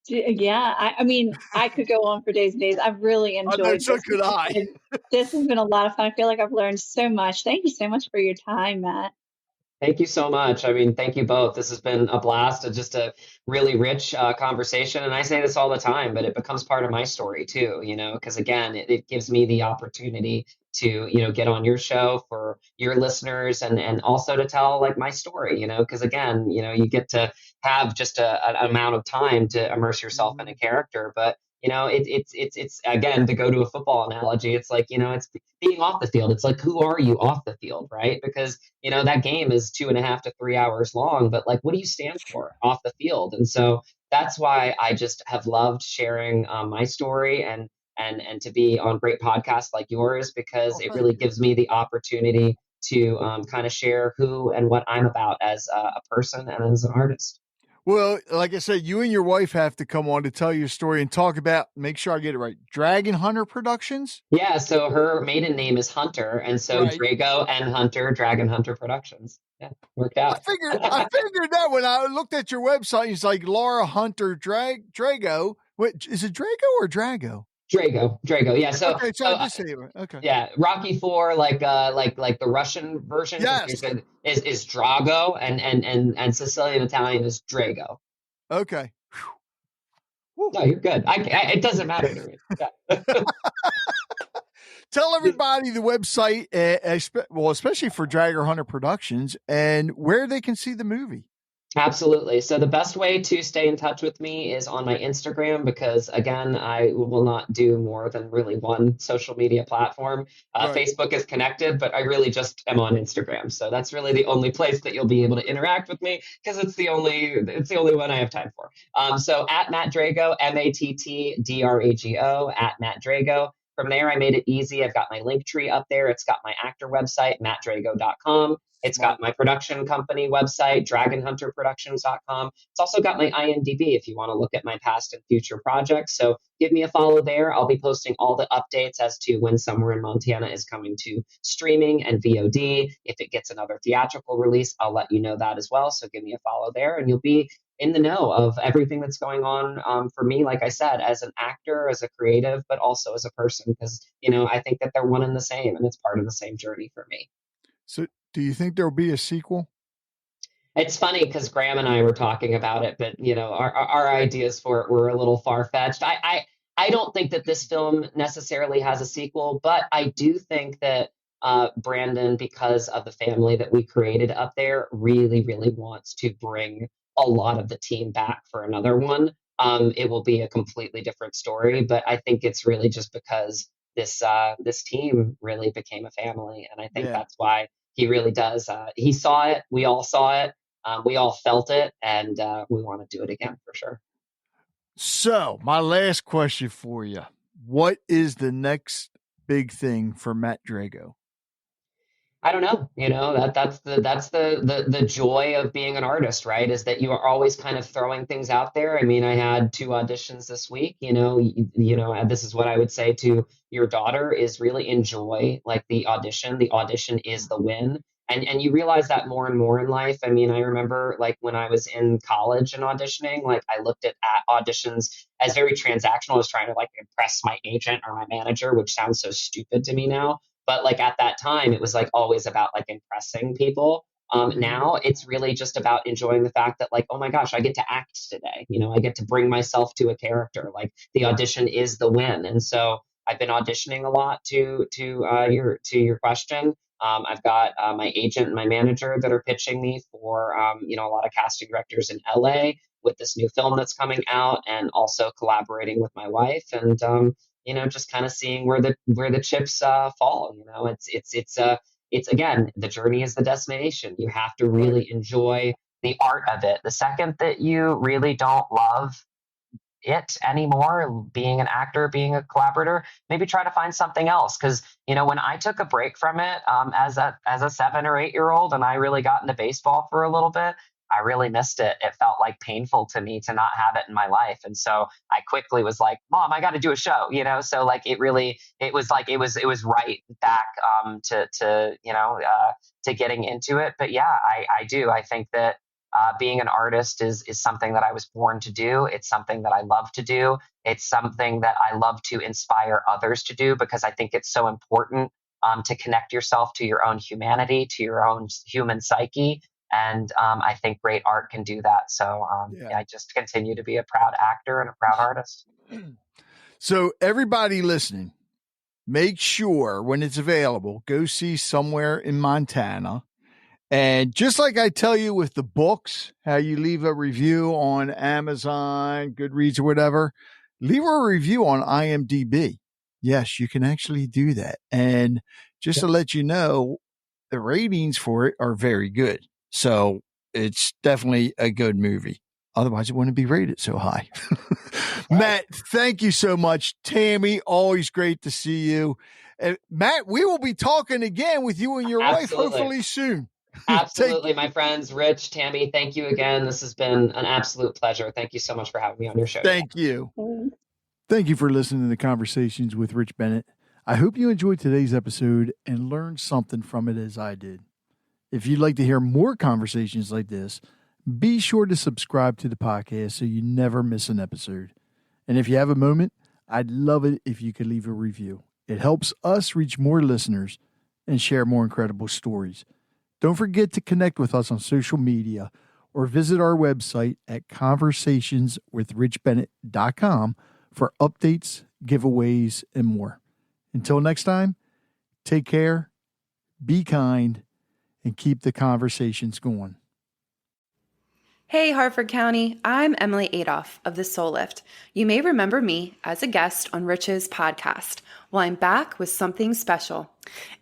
S4: Yeah, I mean, I could go on for days and days. I've really enjoyed this.
S2: So could I.
S4: This has been a lot of fun. I feel like I've learned so much. Thank you so much for your time, Matt.
S5: Thank you so much. I mean, thank you both. This has been a blast, just a really rich conversation. And I say this all the time, but it becomes part of my story too, because again, it gives me the opportunity to, get on your show for your listeners and also to tell like my story, because again, you get to have just an amount of time to immerse yourself in a character. But it's again, to go to a football analogy, it's like, it's being off the field. It's like, who are you off the field, right? Because that game is 2.5 to 3 hours long, but like, what do you stand for off the field? And so that's why I just have loved sharing my story and to be on great podcasts like yours, because
S2: Oh,
S5: it
S2: thank
S5: really
S2: you.
S5: gives me the opportunity to kind of share who and what I'm about as a person and as an artist.
S2: Well, like I said, you and your wife have to come on to tell your story and talk about, make sure I get it right, Dragon Hunter Productions?
S5: Yeah, so her maiden name is Hunter, and so
S2: Right.
S5: Drago and Hunter, Dragon Hunter Productions. Yeah, worked out.
S2: I figured that when I looked at your website, it's like Laura Hunter Drago. Wait, is it Drago or Drago?
S5: Drago. Yeah.
S2: Okay, so I did say it right. Okay.
S5: Yeah, Rocky Four, like the Russian version, because
S2: Yes.
S5: is Drago, and Sicilian Italian is Drago.
S2: Okay. Whew.
S5: No, you're good. It doesn't matter to me. Yeah.
S2: Tell everybody the website, especially for Dragger Hunter Productions, and where they can see the movie.
S5: Absolutely. So the best way to stay in touch with me is on my Instagram, because again, I will not do more than really one social media platform.
S2: Right.
S5: Facebook is connected, but I really just am on Instagram. So that's really the only place that you'll be able to interact with me, because it's the only one I have time for. So at Matt Drago, MattDrago, at Matt Drago. From there, I made it easy. I've got my link tree up there. It's got my actor website, mattdrago.com. It's got my production company website, dragonhunterproductions.com. It's also got my IMDb if you want to look at my past and future projects. So give me a follow there. I'll be posting all the updates as to when Somewhere in Montana is coming to streaming and VOD. If it gets another theatrical release, I'll let you know that as well. So give me a follow there, and you'll be in the know of everything that's going on for me, like I said, as an actor, as a creative, but also as a person, because, I think that they're one and the same, and it's part of the same journey for me.
S2: So, do you think there'll be a sequel?
S5: It's funny because Graham and I were talking about it, but our ideas for it were a little far fetched. I don't think that this film necessarily has a sequel, but I do think that Brandon, because of the family that we created up there, really, really wants to bring a lot of the team back for another one. It will be a completely different story, but I think it's really just because this team really became a family, and I think that's why he really does. He saw it. We all saw it. We all felt it, and we want to do it again for sure.
S2: So, my last question for you: what is the next big thing for Matt Drago?
S5: I don't know. That's the joy of being an artist, right? Is that you are always kind of throwing things out there. I mean, I had 2 auditions this week. This is what I would say to your daughter: is really enjoy like the audition. The audition is the win. And you realize that more and more in life. I mean, I remember like when I was in college and auditioning, like I looked at auditions as very transactional. I was trying to like impress my agent or my manager, which sounds so stupid to me now. But like at that time, it was like always about like impressing people. Now it's really just about enjoying the fact that like, oh my gosh, I get to act today. I get to bring myself to a character. Like the audition is the win. And so I've been auditioning a lot to your question. I've got my agent and my manager that are pitching me for a lot of casting directors in LA with this new film that's coming out, and also collaborating with my wife, and just kind of seeing where the chips fall. It's again, the journey is the destination. You have to really enjoy the art of it. The second that you really don't love it anymore, being an actor, being a collaborator, maybe try to find something else. Because when I took a break from it as a 7 or 8 year old, and I really got into baseball for a little bit, I really missed it. It felt like painful to me to not have it in my life. And so I quickly was like, Mom, I got to do a show, so like it was like it was right back to getting into it. But yeah, I do. I think that being an artist is something that I was born to do. It's something that I love to do. It's something that I love to inspire others to do, because I think it's so important to connect yourself to your own humanity, to your own human psyche, And I think great art can do that. So I just continue to be a proud actor and a proud artist.
S2: So everybody listening, make sure when it's available, go see Somewhere in Montana. And just like I tell you with the books, how you leave a review on Amazon, Goodreads, or whatever, leave a review on IMDb. Yes, you can actually do that. And just to let you know, the ratings for it are very good. So it's definitely a good movie. Otherwise, it wouldn't be rated so high. Matt, thank you so much. Tammie, always great to see you. Matt, we will be talking again with you and your wife hopefully soon.
S5: Absolutely, my friends. Rich, Tammie, thank you again. This has been an absolute pleasure. Thank you so much for having me on your show.
S2: Thank you. Thank you for listening to the Conversations with Rich Bennett. I hope you enjoyed today's episode and learned something from it as I did. If you'd like to hear more conversations like this, be sure to subscribe to the podcast so you never miss an episode. And if you have a moment, I'd love it if you could leave a review. It helps us reach more listeners and share more incredible stories. Don't forget to connect with us on social media or visit our website at conversationswithrichbennett.com for updates, giveaways, and more. Until next time, take care, be kind, and keep the conversations going.
S6: Hey, Hartford County, I'm Emily Adolph of The Soul Lift. You may remember me as a guest on Rich's podcast. Well, I'm back with something special.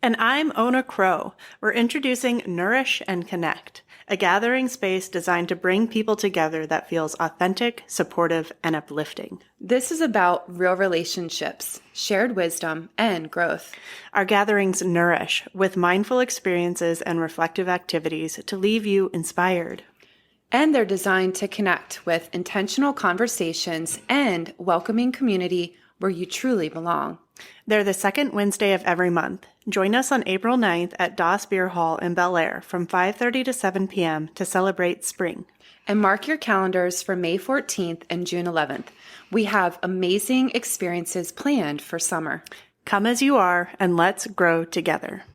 S7: And I'm Ona Crow. We're introducing Nourish and Connect, a gathering space designed to bring people together that feels authentic, supportive, and uplifting.
S6: This is about real relationships, shared wisdom, and growth.
S7: Our gatherings nourish with mindful experiences and reflective activities to leave you inspired.
S6: And they're designed to connect with intentional conversations and welcoming community where you truly belong.
S7: They're the second Wednesday of every month. Join us on April 9th at Doss Beer Hall in Bel Air from 5:30 to 7 p.m. to celebrate spring.
S6: And mark your calendars for May 14th and June 11th. We have amazing experiences planned for summer.
S7: Come as you are and let's grow together.